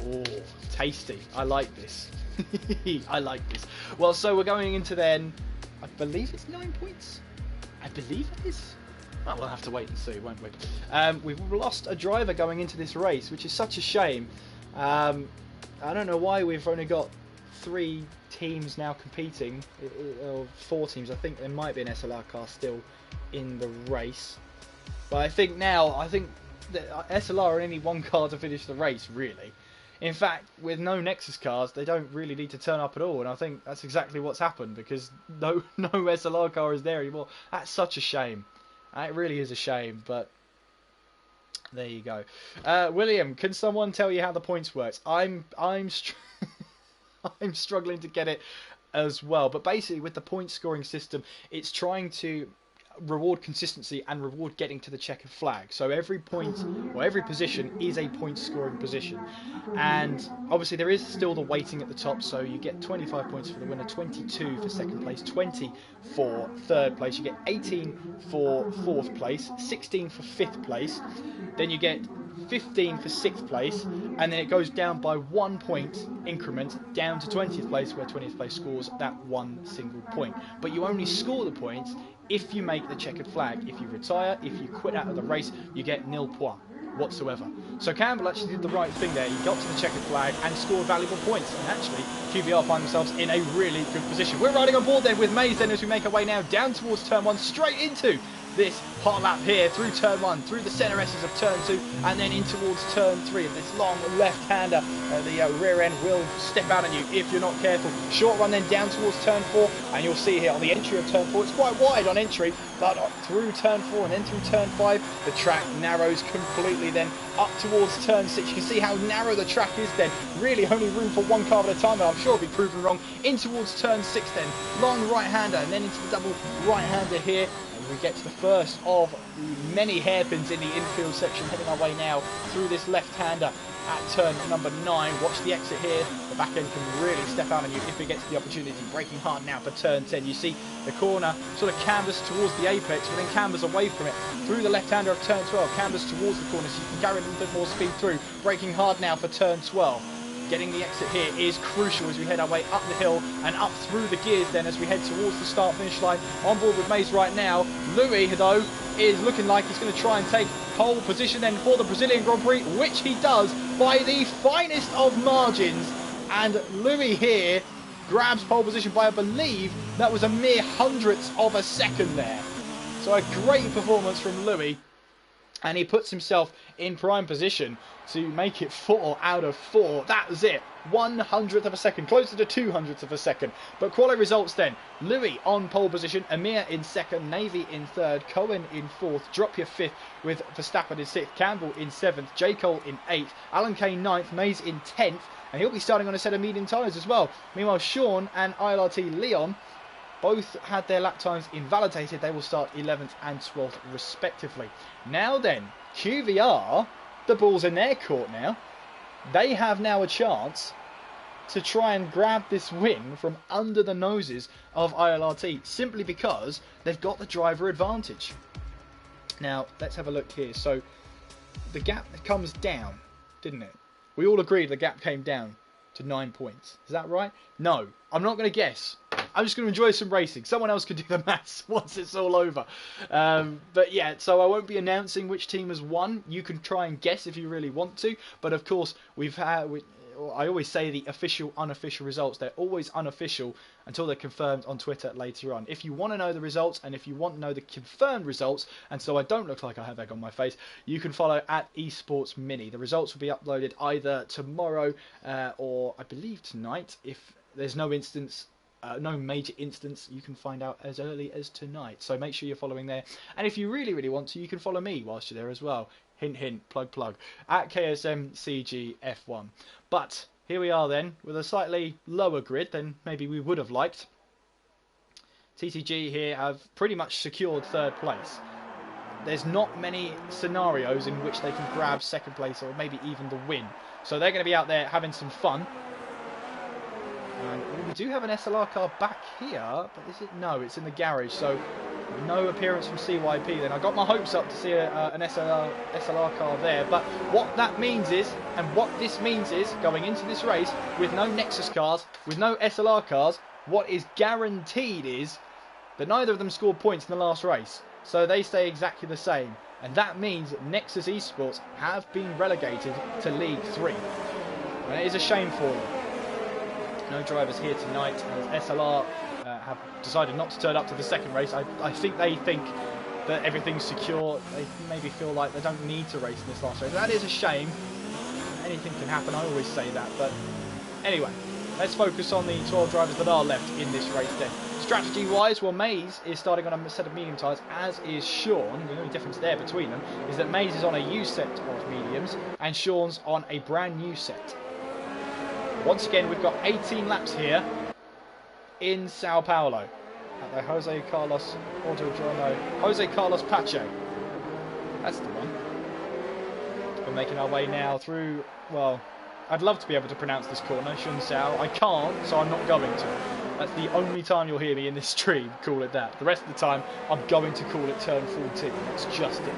Oh, tasty. I like this. I like this. Well, so we're going into then. I believe it's 9 points. I believe it is. Well, we'll have to wait and see, won't we? We've lost a driver going into this race, which is such a shame. I don't know why we've only got 3 teams now competing, or 4 teams. I think there might be an SLR car still in the race, but I think that SLR are only 1 car to finish the race, really. In fact, with no Nexus cars, they don't really need to turn up at all, and I think that's exactly what's happened, because no SLR car is there anymore. That's such a shame. It really is a shame, but there you go. William, can someone tell you how the points works? I'm struggling to get it as well. But basically, with the point scoring system, it's trying to reward consistency and reward getting to the checkered flag. So every point or every position is a point scoring position, and obviously there is still the weighting at the top, so you get 25 points for the winner, 22 for second place, 20 for third place, you get 18 for fourth place, 16 for fifth place, then you get 15 for 6th place, and then it goes down by 1 point increment down to 20th place, where 20th place scores that one single point. But you only score the points if you make the checkered flag. If you retire, if you quit out of the race, you get nil points whatsoever. So Campbell actually did the right thing there. He got to the checkered flag and scored valuable points, and actually QVR find themselves in a really good position. We're riding on board then with Maze then as we make our way now down towards turn 1, straight into this hot lap here, through turn 1, through the centre S's of turn 2, and then in towards turn 3. And this long left-hander, the rear end will step out on you if you're not careful. Short run then down towards turn 4, and you'll see here on the entry of turn 4, it's quite wide on entry, but through turn 4 and then through turn 5, the track narrows completely. Then up towards turn 6, you can see how narrow the track is then. Really only room for one car at a time, and I'm sure it'll be proven wrong. In towards turn 6 then, long right-hander, and then into the double right-hander here. We get to the first of the many hairpins in the infield section, heading our way now through this left-hander at turn number 9. Watch the exit here. The back end can really step out on you if it gets the opportunity. Braking hard now for turn 10. You see the corner sort of canvas towards the apex, but then canvas away from it. Through the left-hander of turn 12, canvas towards the corner so you can carry a little bit more speed through. Braking hard now for turn 12. Getting the exit here is crucial as we head our way up the hill and up through the gears then as we head towards the start-finish line. On board with Maze right now. Louis, though, is looking like he's going to try and take pole position then for the Brazilian Grand Prix, which he does by the finest of margins. And Louis here grabs pole position by, I believe, that was a mere hundredth of a second there. So a great performance from Louis. And he puts himself in prime position to make it 4 out of 4. That was it. 1/100th of a second, closer to 200ths of a second. But quality results then. Louis on pole position, Amir in second, Navy in third, Cohen in fourth, Dropia fifth with Verstappen in sixth, Campbell in seventh, J. Cole in eighth, Alan Kane ninth, Mays in 10th, and he'll be starting on a set of medium tyres as well. Meanwhile, Sean and ILRT Leon both had their lap times invalidated. They will start 11th and 12th respectively. Now then, QVR, the ball's in their court now. They have now a chance to try and grab this win from under the noses of ILRT, simply because they've got the driver advantage. Now, let's have a look here. So, the gap comes down, didn't it? We all agreed the gap came down to 9 points. Is that right? No, I'm not going to guess. I'm just going to enjoy some racing. Someone else can do the maths once it's all over. But yeah, so I won't be announcing which team has won. You can try and guess if you really want to. But of course, I always say the official, unofficial results. They're always unofficial until they're confirmed on Twitter later on. If you want to know the results and if you want to know the confirmed results, and so I don't look like I have egg on my face, you can follow at Esports Mini. The results will be uploaded either tomorrow or I believe tonight. If there's no major instance, you can find out as early as tonight. So make sure you're following there. And if you really, really want to, you can follow me whilst you're there as well. Hint, hint, plug, plug. At KSMCG F1. But here we are then, with a slightly lower grid than maybe we would have liked. TTG here have pretty much secured third place. There's not many scenarios in which they can grab second place or maybe even the win. So they're going to be out there having some fun. And we do have an SLR car back here, but is it? No, it's in the garage, so no appearance from CYP then. I got my hopes up to see an SLR car there, but what that means is, and what this means is, going into this race with no Nexus cars, with no SLR cars, what is guaranteed is that neither of them scored points in the last race. So they stay exactly the same, and that means Nexus Esports have been relegated to League 3. And it is a shame for them. No drivers here tonight, as SLR have decided not to turn up to the second race. I think they think that everything's secure. They maybe feel like they don't need to race in this last race. That is a shame. Anything can happen, I always say that. But anyway, let's focus on the 12 drivers that are left in this race then. Strategy-wise, well, Maze is starting on a set of medium tyres, as is Sean. The only difference there between them is that Maze is on a used set of mediums, and Sean's on a brand new set. Once again, we've got 18 laps here in Sao Paulo. at the Jose Carlos Autodromo, Jose Carlos Pache. That's the one. We're making our way now through, well, I'd love to be able to pronounce this corner, Shunsao. I can't, so I'm not going to. That's the only time you'll hear me in this stream call it that. The rest of the time, I'm going to call it turn 14. That's just it.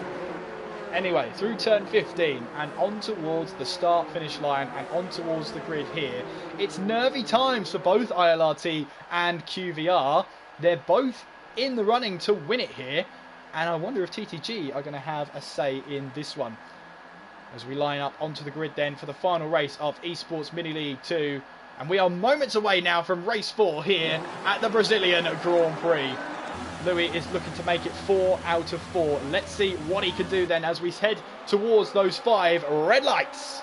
Anyway, through turn 15 and on towards the start-finish line and on towards the grid here. It's nervy times for both ILRT and QVR. They're both in the running to win it here. And I wonder if TTG are going to have a say in this one. As we line up onto the grid then for the final race of Esports Mini League 2. And we are moments away now from race 4 here at the Brazilian Grand Prix. Louis is looking to make it 4 out of 4. Let's see what he can do then as we head towards those 5 red lights.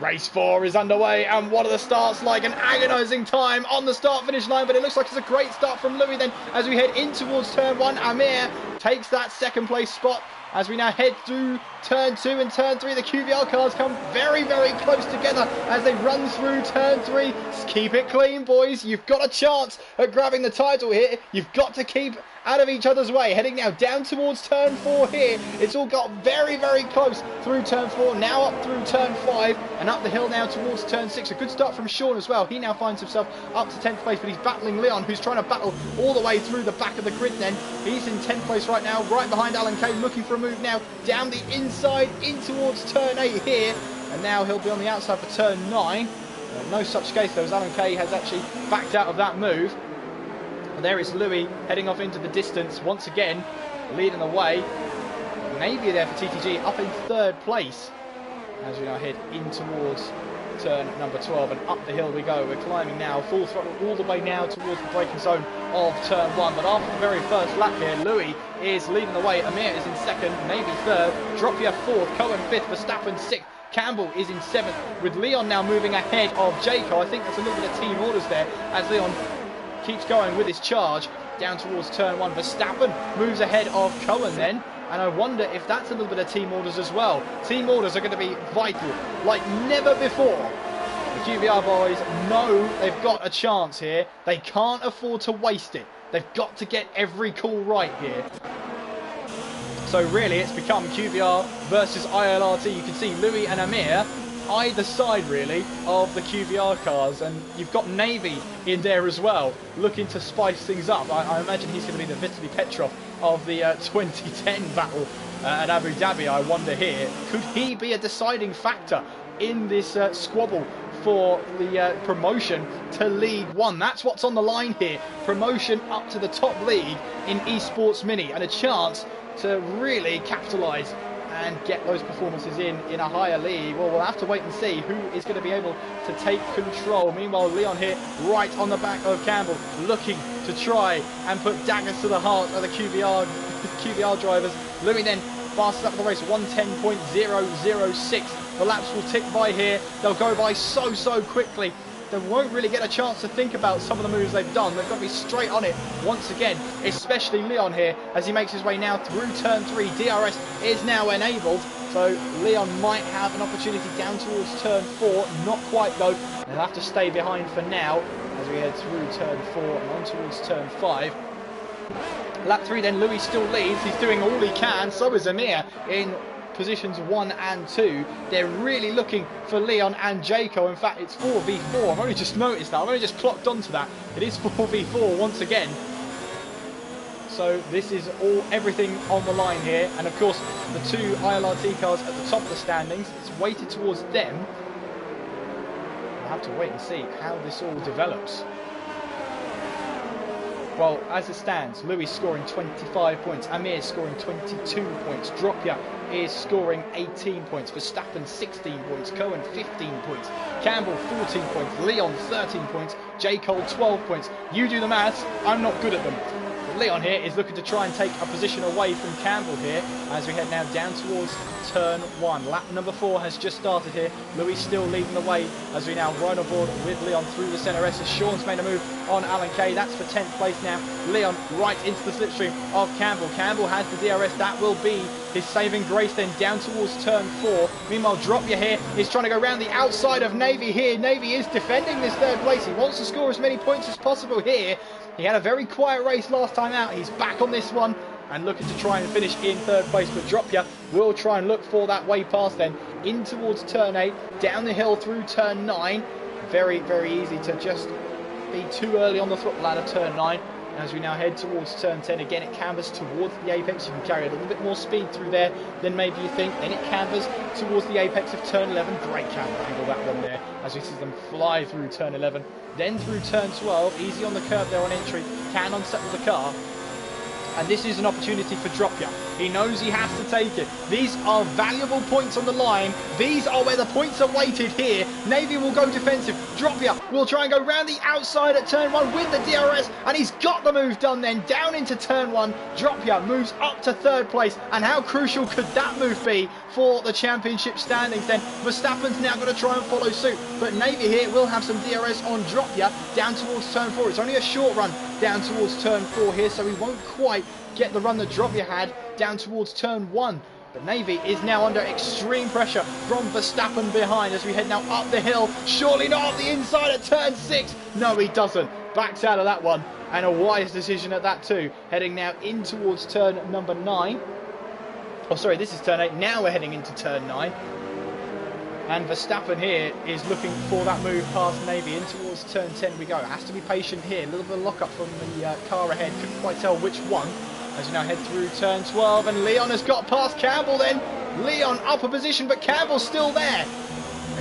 Race 4 is underway, and what are the starts like? An agonising time on the start-finish line, but it looks like it's a great start from Louis then as we head in towards turn 1. Amir takes that second place spot. As we now head through turn 2 and turn 3, the QVR cars come very, very close together as they run through turn 3. Just keep it clean, boys. You've got a chance at grabbing the title here. You've got to keep out of each other's way. Heading now down towards turn 4 here. It's all got very, very close through turn 4. Now up through turn 5 and up the hill now towards turn 6. A good start from Sean as well. He now finds himself up to 10th place, but he's battling Leon, who's trying to battle all the way through the back of the grid then. He's in 10th place right now, right behind Alan Kay, looking for a move now down the inside in towards turn 8 here. And now he'll be on the outside for turn 9. No such case though, as Alan Kay has actually backed out of that move. And there is Louis heading off into the distance once again, leading the way. Maybe there for TTG up in 3rd place as we now head in towards turn number 12 and up the hill we go. We're climbing now full throttle all the way now towards the braking zone of turn 1. But after the very first lap here, Louis is leading the way. Amir is in 2nd, maybe 3rd. Dropia 4th, Cohen 5th, Verstappen 6th. Campbell is in 7th, with Leon now moving ahead of Jaco. I think there's a little bit of team orders there as Leon keeps going with his charge down towards turn 1. Verstappen moves ahead of Cohen then, and I wonder if that's a little bit of team orders as well. Team orders are going to be vital like never before. The QVR boys know they've got a chance here. They can't afford to waste it. They've got to get every call right here. So really it's become QVR versus ILRT. You can see Louis and Amir either side really of the QVR cars, and you've got Navy in there as well looking to spice things up. I imagine he's going to be the Vitaly Petrov of the 2010 battle at Abu Dhabi. I wonder here, could he be a deciding factor in this squabble for the promotion to League 1? That's what's on the line here. Promotion up to the top league in Esports Mini, and a chance to really capitalise and get those performances in a higher league. Well, we'll have to wait and see who is going to be able to take control. Meanwhile, Leon here right on the back of Campbell, looking to try and put daggers to the heart of the QVR drivers. Louis then fastest up the race, 110.006. The laps will tick by here. They'll go by so quickly. They won't really get a chance to think about some of the moves they've done. They've got to be straight on it once again, especially Leon here as he makes his way now through turn 3. DRS is now enabled, so Leon might have an opportunity down towards turn 4. Not quite though. They'll have to stay behind for now as we head through turn 4 and on towards turn 5. Lap 3 then, Louis still leads. He's doing all he can. So is Amir in positions 1 and 2. They're really looking for Leon and Jaco. In fact, it's 4v4. I've only just noticed that. I've only just clocked onto that. It is 4v4 once again. So this is everything on the line here. And of course, the 2 ILRT cars at the top of the standings, it's weighted towards them. We'll have to wait and see how this all develops. Well, as it stands, Louis scoring 25 points, Amir scoring 22 points, Dropia is scoring 18 points, Verstappen 16 points, Cohen 15 points, Campbell 14 points, Leon 13 points, J. Cole 12 points. You do the maths, I'm not good at them. But Leon here is looking to try and take a position away from Campbell here as we head now down towards turn 1. Lap number 4 has just started here. Louis still leading the way as we now ride on board with Leon through the centre S as Sean's made a move on Alan Kay. That's for 10th place now. Leon right into the slipstream of Campbell. Campbell has the DRS. That will be his saving grace then down towards turn 4. Meanwhile, Dropia here is trying to go around the outside of Navy here. Navy is defending this 3rd place. He wants to score as many points as possible here. He had a very quiet race last time out. He's back on this one and looking to try and finish in 3rd place. But Dropia will try and look for that way past then in towards turn 8, down the hill through turn 9. Very, very easy to just be too early on the throttle out of turn 9. As we now head towards turn 10, again it canvas towards the apex. You can carry a little bit more speed through there than maybe you think. Then it canvas towards the apex of turn 11. Great camera angle, that one there, as we see them fly through turn 11. Then through turn 12, easy on the curb there on entry, can unsettle the car. And this is an opportunity for Dropia. He knows he has to take it. These are valuable points on the line. These are where the points are weighted here. Navy will go defensive. Dropia will try and go round the outside at turn 1 with the DRS. And he's got the move done then. Down into turn 1. Dropia moves up to 3rd place. And how crucial could that move be for the championship standings then? Verstappen's now going to try and follow suit. But Navy here will have some DRS on Dropia down towards turn 4. It's only a short run down towards turn 4 here, so he won't quite get the run that Dropia had down towards turn 1. But Navy is now under extreme pressure from Verstappen behind as we head now up the hill. Surely not up the inside at turn 6. No, he doesn't. Backs out of that one. And a wise decision at that too. Heading now in towards turn number 9. Oh, sorry, this is turn 8. Now we're heading into turn 9. And Verstappen here is looking for that move past Navy. In towards turn 10 we go. Has to be patient here. A little bit of lock up from the car ahead. Couldn't quite tell which one. As we now head through turn 12. And Leon has got past Campbell then. Leon up a position, but Campbell's still there.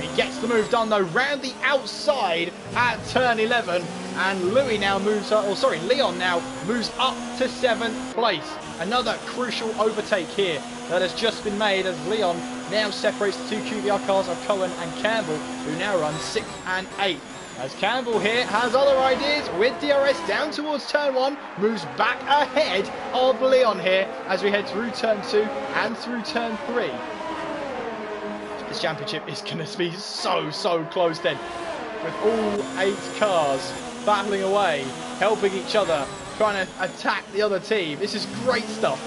He gets the move done though. Round the outside at turn 11. And Louis now moves up. Oh, sorry, Leon now moves up to 7th place. Another crucial overtake here that has just been made as Leon now separates the 2 QVR cars of Cohen and Campbell, who now run 6th and 8th. As Campbell here has other ideas with DRS down towards turn 1, moves back ahead of Leon here as we head through turn 2 and through turn 3. This championship is going to be so close then, with all 8 cars battling away, helping each other, trying to attack the other team. This is great stuff.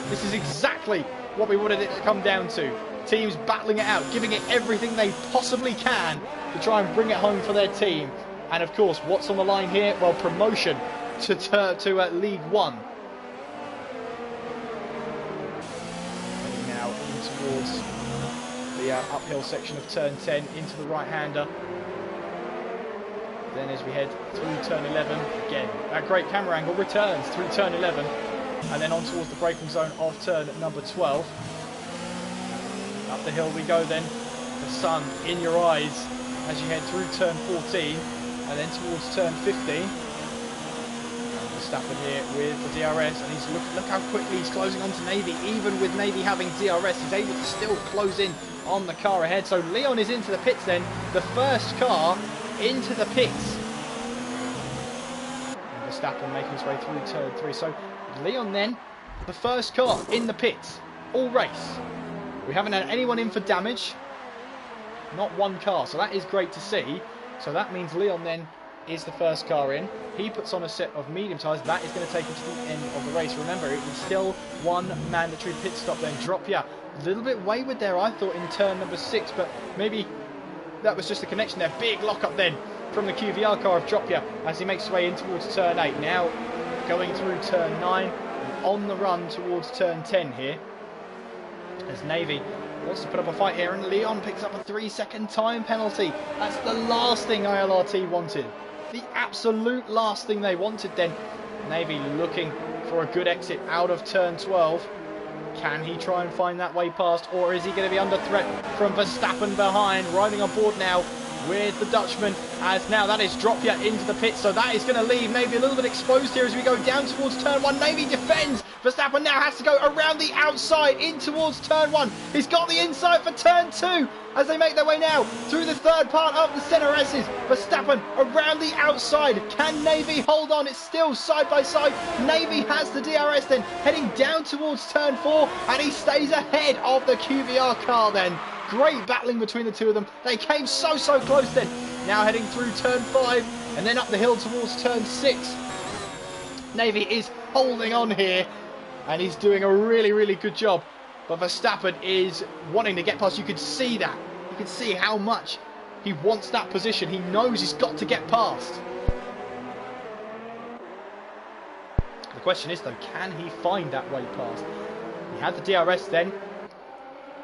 This is exactly what we wanted it to come down to. Teams battling it out, giving it everything they possibly can to try and bring it home for their team. And of course, what's on the line here? Well, promotion to League One. Heading now in towards the uphill section of turn 10 into the right-hander. Then as we head through turn 11, again, that great camera angle returns through turn 11 and then on towards the braking zone of turn number 12. Up the hill we go then, the sun in your eyes as you head through turn 14 and then towards turn 15. Verstappen here with the DRS and he's look how quickly he's closing onto Navy. Even with Navy having DRS, he's able to still close in on the car ahead. So Leon is into the pits then, the first car into the pits. And Verstappen making his way through turn 3. So Leon then, the first car in the pits, all race. We haven't had anyone in for damage, not one car, so that is great to see. So that means Leon then is the first car in. He puts on a set of medium tyres. That is going to take him to the end of the race. Remember, it is still one mandatory pit stop then. Dropia, a little bit wayward there, I thought, in turn number 6, but maybe that was just a connection there. Big lock up then from the QVR car of Dropia as he makes his way in towards turn 8. Now going through turn 9 and on the run towards turn 10 here. As Navy wants to put up a fight here and Leon picks up a 3-second time penalty. That's the last thing ILRT wanted. The absolute last thing they wanted then. Navy looking for a good exit out of turn 12. Can he try and find that way past, or is he going to be under threat from Verstappen behind? Riding on board now with the Dutchman, as now that is Dropia into the pit, so that is going to leave Navy a little bit exposed here as we go down towards turn 1. Navy defends. Verstappen now has to go around the outside in towards turn 1. He's got the inside for turn 2 as they make their way now through the third part of the center S's. Verstappen around the outside. Can Navy hold on? It's still side by side. Navy has the DRS then, heading down towards turn 4, and he stays ahead of the QVR car then. Great battling between the two of them. They came so close then. Now heading through turn 5 and then up the hill towards turn 6. Navy is holding on here and he's doing a really good job. But Verstappen is wanting to get past. You can see that. You can see how much he wants that position. He knows he's got to get past. The question is though, can he find that way past? He had the DRS then.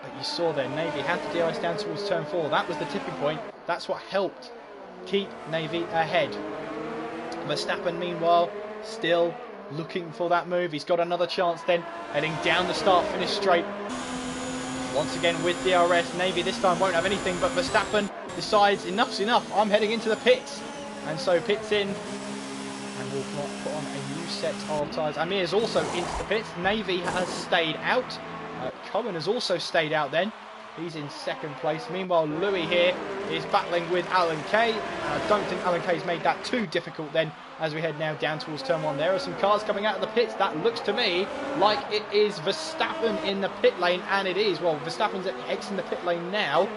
But you saw there, Navy had the DRS down towards turn 4. That was the tipping point. That's what helped keep Navy ahead. Verstappen, meanwhile, still looking for that move. He's got another chance then, heading down the start-finish straight. Once again with DRS, Navy this time won't have anything, but Verstappen decides enough's enough. I'm heading into the pits. And so pits in, and will put on a new set of tyres. Amir's also into the pits. Navy has stayed out. Cohen has also stayed out then. He's in second place. Meanwhile, Louis here is battling with Alan Kay. I don't think Alan Kay's made that too difficult then as we head now down towards turn 1. There are some cars coming out of the pits. That looks to me like it is Verstappen in the pit lane, and it is. Well, Verstappen's exiting the pit lane now.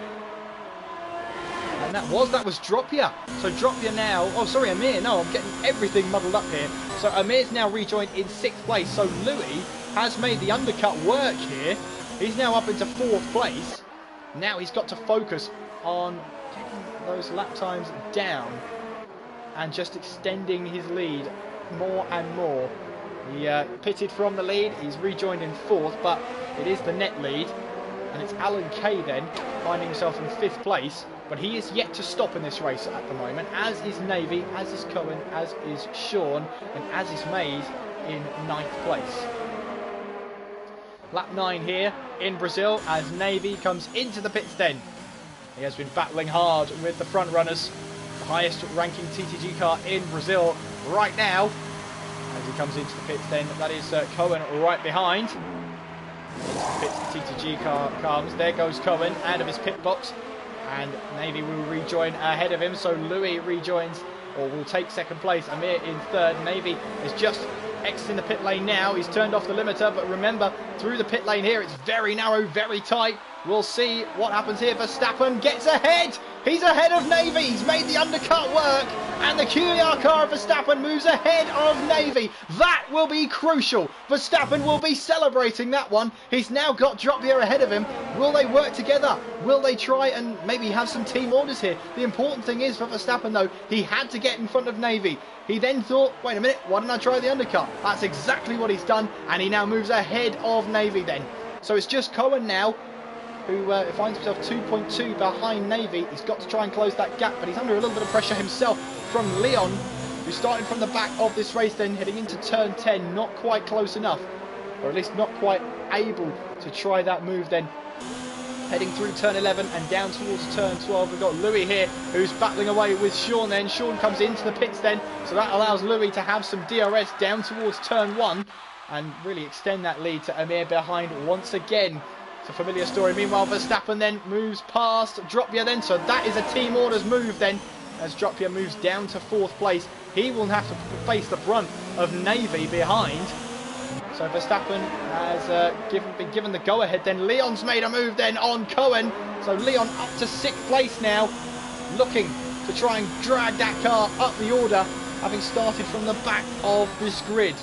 And that was Dropia. So Dropia now, oh sorry, Amir, no, I'm getting everything muddled up here. So Amir's now rejoined in 6th place. So Louis has made the undercut work here. He's now up into 4th place. Now he's got to focus on getting those lap times down and just extending his lead more and more. He pitted from the lead. He's rejoined in 4th, but it is the net lead. And it's Alan Kay then finding himself in 5th place. But he is yet to stop in this race at the moment, as is Navy, as is Cohen, as is Sean, and as is Mays in 9th place. Lap 9 here in Brazil as Navy comes into the pits then. He has been battling hard with the front runners, the highest ranking TTG car in Brazil right now. As he comes into the pits then, that is Cohen right behind. Into the pits, the TTG car comes. There goes Cohen out of his pit box. And Navy will rejoin ahead of him. So Louis rejoins, or will take 2nd place. Amir in 3rd. Navy is just exiting the pit lane now. He's turned off the limiter, but remember, through the pit lane here, it's very narrow, very tight. We'll see what happens here. Verstappen gets ahead. He's ahead of Navy. He's made the undercut work, and the QVR car of Verstappen moves ahead of Navy. That will be crucial. Verstappen will be celebrating that one. He's now got Dropia ahead of him. Will they work together? Will they try and maybe have some team orders here? The important thing is for Verstappen, though, he had to get in front of Navy. He then thought, wait a minute, why didn't I try the undercut? That's exactly what he's done, and he now moves ahead of Navy then. So it's just Cohen now, who finds himself 2.2 behind Navy. He's got to try and close that gap, but he's under a little bit of pressure himself from Leon, who's starting from the back of this race then, heading into turn 10, not quite close enough, or at least not quite able to try that move then. Heading through turn 11 and down towards turn 12, we've got Louis here, who's battling away with Sean then. Sean comes into the pits then, so that allows Louis to have some DRS down towards turn 1 and really extend that lead to Amir behind once again. It's a familiar story. Meanwhile, Verstappen then moves past Dropia then, so that is a team orders move then, as Dropia moves down to 4th place. He will have to face the brunt of Navy behind. So Verstappen has been given the go-ahead then. Leon's made a move then on Cohen. So Leon up to 6th place now, looking to try and drag that car up the order, having started from the back of this grid.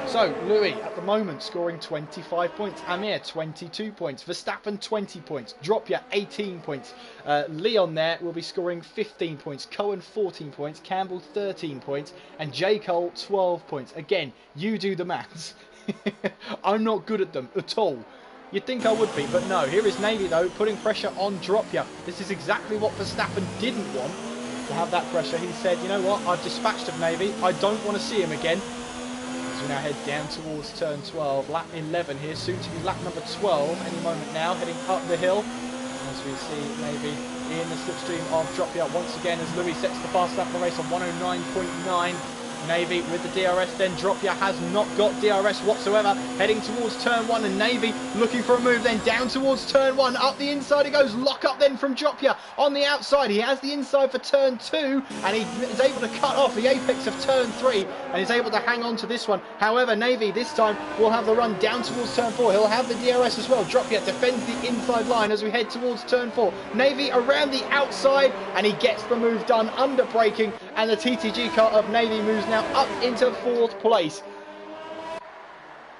So Louis at the moment scoring 25 points, Amir 22 points, Verstappen 20 points, Dropia 18 points, Leon there will be scoring 15 points, Cohen 14 points, Campbell 13 points, and J. Cole 12 points. Again, you do the maths. I'm not good at them at all. You'd think I would be, but no. Here is Navy though, putting pressure on Dropia. This is exactly what Verstappen didn't want, to have that pressure. He said, you know what, I've dispatched of Navy, I don't want to see him again. As we now head down towards turn 12, lap 11 here, soon to be lap number 12 any moment now, heading up the hill. as we see maybe in the slipstream of Dropia once again as Louis sets the fast lap of the race on 109.9. Navy with the DRS, then Dropia has not got DRS whatsoever, heading towards turn 1, and Navy looking for a move, then down towards turn 1, up the inside it goes, lock up then from Dropia on the outside. He has the inside for turn 2, and he is able to cut off the apex of turn 3, and is able to hang on to this one. However, Navy this time will have the run down towards turn 4. He'll have the DRS as well. Dropia defends the inside line as we head towards turn 4. Navy around the outside, and he gets the move done under braking, and the TTG car of Navy moves now up into 4th place.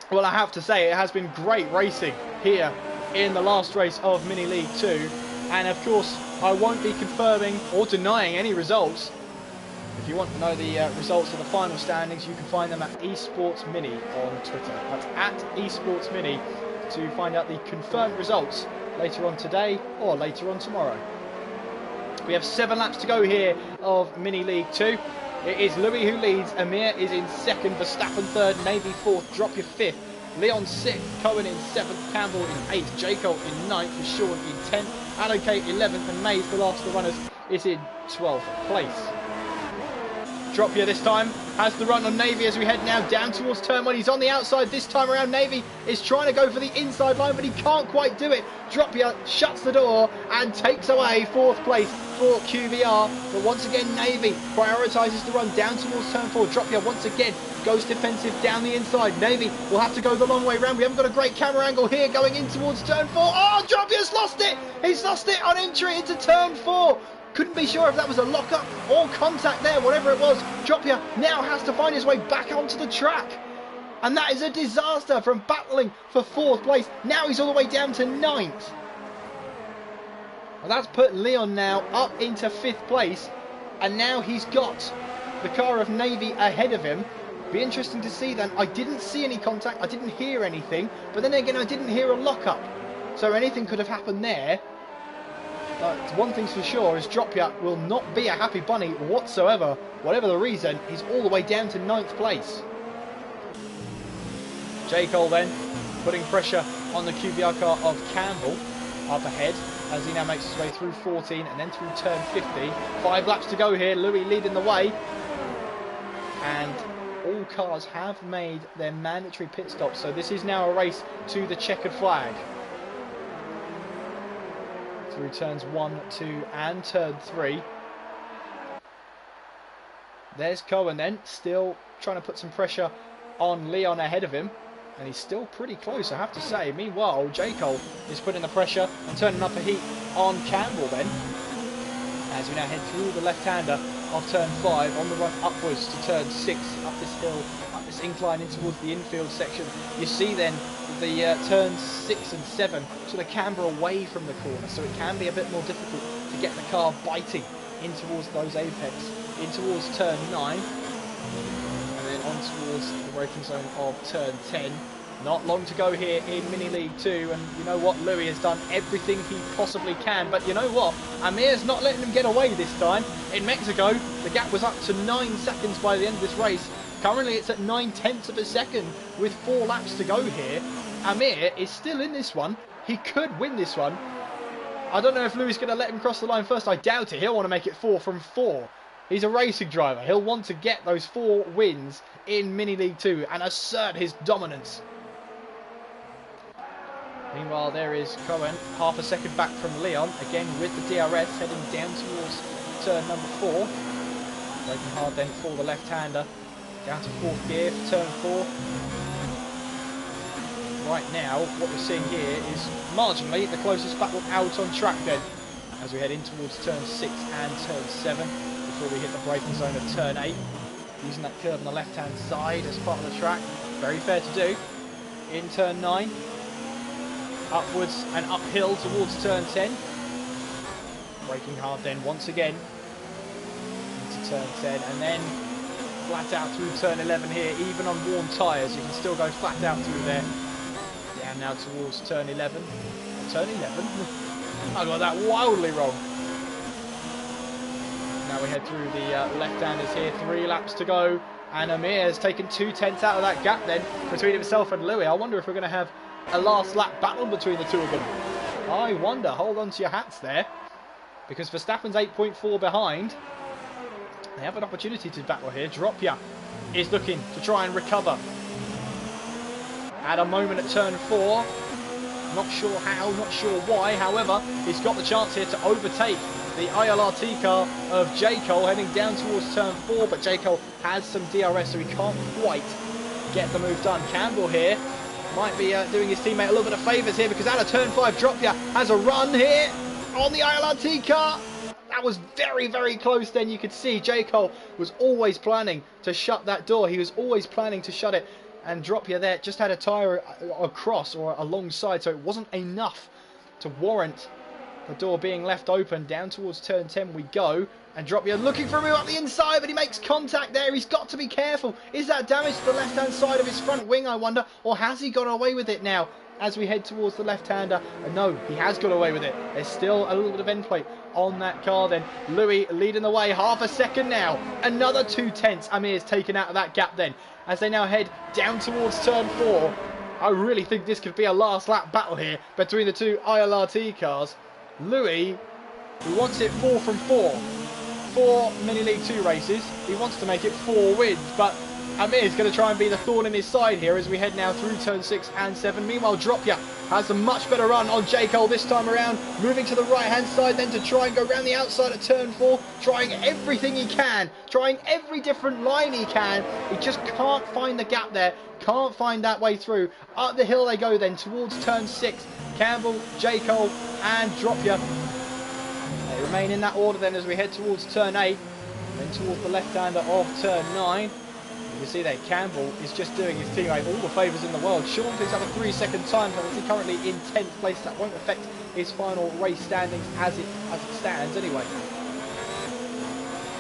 Well, I have to say, it has been great racing here in the last race of Mini League 2. And of course, I won't be confirming or denying any results. If you want to know the results of the final standings, you can find them at Esports Mini on Twitter. That's at Esports Mini to find out the confirmed results later on today or later on tomorrow. We have 7 laps to go here of Mini League 2. It is Louis who leads, Amir is in 2nd, Verstappen 3rd, Navy 4th, Dropia 5th, Leon 6th, Cohen in 7th, Campbell in 8th, Jacob in 9th, Sean in 10th, Allocate 11th, and Mays, the last of the runners, is in 12th place. Dropia this time has the run on Navy as we head now down towards turn 1. He's on the outside this time around. Navy is trying to go for the inside line, but he can't quite do it. Dropia shuts the door and takes away 4th place for QVR. But once again, Navy prioritises the run down towards turn 4. Dropia once again goes defensive down the inside. Navy will have to go the long way round. We haven't got a great camera angle here going in towards turn 4. Oh, Dropia's lost it! He's lost it on entry into turn 4. Couldn't be sure if that was a lock-up or contact there, whatever it was. Dropia now has to find his way back onto the track. And that is a disaster from battling for 4th place. Now he's all the way down to 9th. Well, that's put Leon now up into 5th place. And now he's got the car of Navy ahead of him. Be interesting to see then. I didn't see any contact. I didn't hear anything. But then again, I didn't hear a lock-up. So anything could have happened there. One thing's for sure is Dropia will not be a happy bunny whatsoever. Whatever the reason, he's all the way down to 9th place. J. Cole then putting pressure on the QBR car of Campbell up ahead as he now makes his way through 14 and then through turn 50. 5 laps to go here. Louis leading the way. And all cars have made their mandatory pit stops. So this is now a race to the checkered flag. Through turns 1, 2 and turn 3. There's Cohen then, still trying to put some pressure on Leon ahead of him. And he's still pretty close, I have to say. Meanwhile, J. Cole is putting the pressure and turning up a heat on Campbell then. As we now head through the left-hander of turn 5 on the run upwards to turn 6, up this hill, up this incline in towards the infield section. You see then the turns 6 and 7 sort of camber away from the corner, so it can be a bit more difficult to get the car biting in towards those apex, in towards turn 9, and then on towards the braking zone of turn 10. Not long to go here in Mini League 2, and you know what, Louis has done everything he possibly can, but you know what, Amir's not letting him get away this time. In Mexico, the gap was up to 9 seconds by the end of this race. Currently it's at 9/10 of a second with 4 laps to go here. Amir is still in this one. He could win this one. I don't know if Louis is going to let him cross the line first. I doubt it. He'll want to make it 4 from 4. He's a racing driver. He'll want to get those 4 wins in Mini League 2 and assert his dominance. Meanwhile, there is Cohen, half a second back from Leon, again with the DRS, heading down towards turn number 4. Braking hard then for the left-hander. Down to 4th gear for turn 4. Right now, what we're seeing here is marginally the closest battle out on track then, as we head in towards turn 6 and turn 7, before we hit the braking zone of turn 8. Using that curve on the left-hand side as part of the track. Very fair to do. In turn 9. Upwards and uphill towards turn 10. Braking hard then once again into turn 10, and then flat out through turn 11 here, even on worn tyres. You can still go flat out through there. Down now towards turn 11. Turn 11? I got that wildly wrong. Now we head through the left-handers here. 3 laps to go. And Amir has taken 2/10 out of that gap then between himself and Louis. I wonder if we're going to have a last lap battle between the two of them. I wonder, hold on to your hats there, because Verstappen's 8.4 behind. They have an opportunity to battle here. Dropia is looking to try and recover. At a moment at turn 4. Not sure how, not sure why. However, he's got the chance here to overtake the ILRT car of J. Cole heading down towards turn 4. But J. Cole has some DRS, so he can't quite get the move done. Campbell here might be doing his teammate a little bit of favours here, because out of turn 5, Dropia has a run here on the ILRT car. That was very, very close then. You could see J. Cole was always planning to shut that door. He was always planning to shut it. And Dropia there just had a tyre across or alongside, so it wasn't enough to warrant the door being left open. Down towards turn 10 we go. And Dropia looking for a move up the inside, but he makes contact there. He's got to be careful. Is that damage to the left-hand side of his front wing, I wonder? Or has he got away with it now as we head towards the left-hander? No, he has got away with it. There's still a little bit of end plate on that car then. Louis leading the way, half a second now. Another 2/10. Amir's taken out of that gap then, as they now head down towards turn 4. I really think this could be a last lap battle here between the two ILRT cars. Louis, who wants it 4 from 4. 4 Mini League 2 races. He wants to make it 4 wins, but Amir's going to try and be the thorn in his side here as we head now through turn 6 and 7. Meanwhile, Dropia has a much better run on J. Cole this time around, moving to the right-hand side then to try and go around the outside at turn 4, trying everything he can, trying every different line he can. He just can't find the gap there, can't find that way through. Up the hill they go then towards turn 6. Campbell, J. Cole and Dropia. They remain in that order then as we head towards turn 8, then towards the left-hander of turn 9. You see there, Campbell is just doing his teammate all the favours in the world. Sean picks up a 3-second time penalty, currently in 10th place. That won't affect his final race standings as it stands anyway.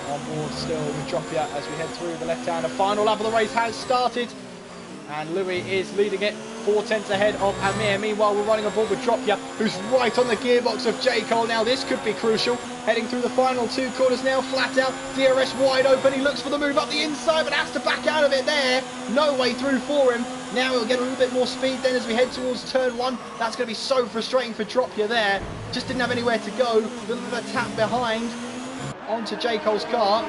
On board still with Dropia as we head through the left-hander. Final lap of the race has started, and Louis is leading it 4/10 ahead of Amir. Meanwhile, we're running aboard with Dropia, who's right on the gearbox of J. Cole now. This could be crucial. Heading through the final 2 corners now, flat out, DRS wide open. He looks for the move up the inside, but has to back out of it there. No way through for him. Now he'll get a little bit more speed then as we head towards turn 1. That's going to be so frustrating for Dropia there. Just didn't have anywhere to go. A little bit of a tap behind onto J. Cole's car.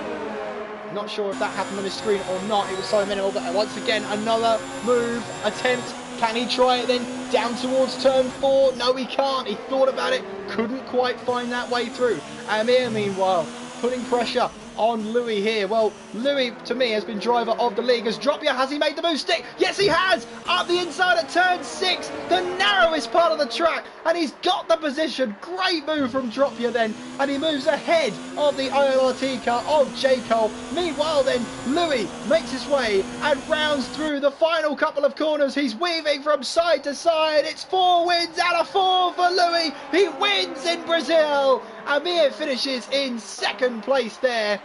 Not sure if that happened on his screen or not. It was so minimal, but once again, another move attempt. Can he try it then? Down towards turn 4. No, he can't. He thought about it. Couldn't quite find that way through. Amir, meanwhile, putting pressure on Louis here. Well, Louis, to me, has been driver of the league. As Dropia, has he made the move stick? Yes, he has! Up the inside at turn 6, the narrowest part of the track, and he's got the position. Great move from Dropia then, and he moves ahead of the ILRT car of J. Cole. Meanwhile then, Louis makes his way and rounds through the final couple of corners. He's weaving from side to side. It's 4 wins out of 4 for Louis. He wins in Brazil. Amir finishes in 2nd place there.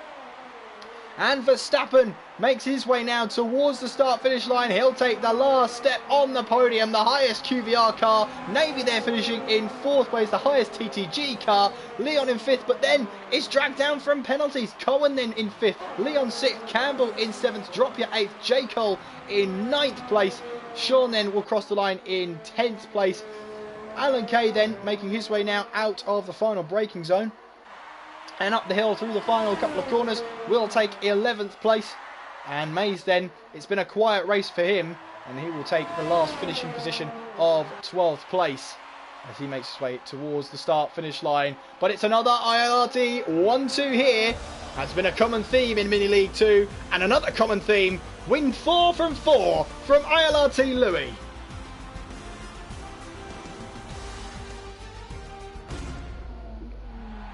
And Verstappen makes his way now towards the start-finish line. He'll take the last step on the podium. The highest QVR car. Navy there finishing in 4th place. The highest TTG car. Leon in 5th, but then it's dragged down from penalties. Cohen then in 5th. Leon 6th. Campbell in 7th. Dropia 8th. J. Cole in 9th place. Sean then will cross the line in 10th place. Alan Kay then making his way now out of the final braking zone. And up the hill through the final couple of corners will take 11th place. And Mays then, it's been a quiet race for him, and he will take the last finishing position of 12th place as he makes his way towards the start-finish line. But it's another ILRT 1-2 here. That's been a common theme in Mini League 2, and another common theme, win 4 from 4 from ILRT Louis.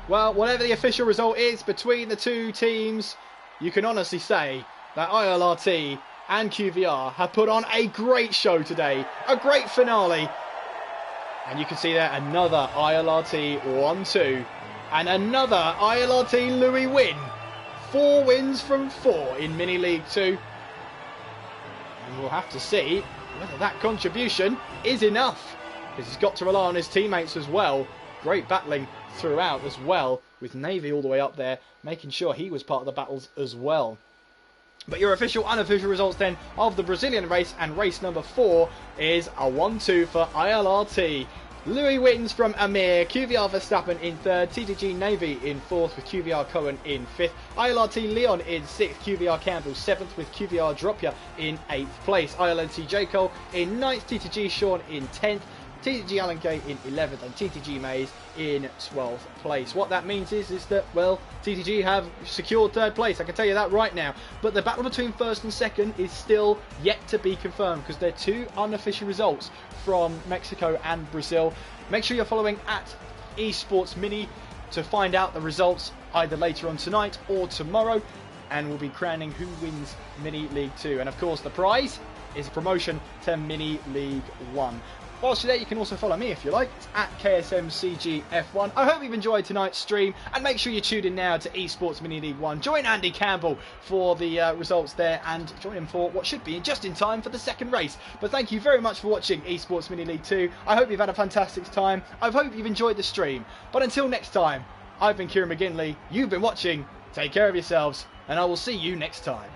Well, whatever the official result is between the two teams, you can honestly say that ILRT and QVR have put on a great show today. A great finale. And you can see there another ILRT 1-2 and another ILRT Louis win. 4 wins from 4 in Mini League 2. And we'll have to see whether that contribution is enough, because he's got to rely on his teammates as well. Great battling throughout as well, with Navy all the way up there, making sure he was part of the battles as well. But your official, unofficial results then of the Brazilian race and race number 4 is a 1-2 for ILRT. Louis wins from Amir, QVR Verstappen in 3rd, TTG Navy in 4th with QVR Cohen in 5th, ILRT Leon in 6th, QVR Campbell 7th with QVR Dropya in 8th place, ILNT J. Cole in 9th, TTG Sean in 10th, TTG Alan K in 11th and TTG Mays in 12th place. What that means is that, well, TTG have secured 3rd place, I can tell you that right now. But the battle between 1st and 2nd is still yet to be confirmed because they're 2 unofficial results from Mexico and Brazil. Make sure you're following at Esports Mini to find out the results either later on tonight or tomorrow, and we'll be crowning who wins Mini League 2. And of course the prize is a promotion to Mini League 1. Whilst you're there, you can also follow me if you like. It's at KSMCG F1. I hope you've enjoyed tonight's stream, and make sure you tune in now to Esports Mini League 1. Join Andy Campbell for the results there, and join him for what should be just in time for the 2nd race. But thank you very much for watching Esports Mini League 2. I hope you've had a fantastic time. I hope you've enjoyed the stream. But until next time, I've been Kieran McGinley. You've been watching. Take care of yourselves, and I will see you next time.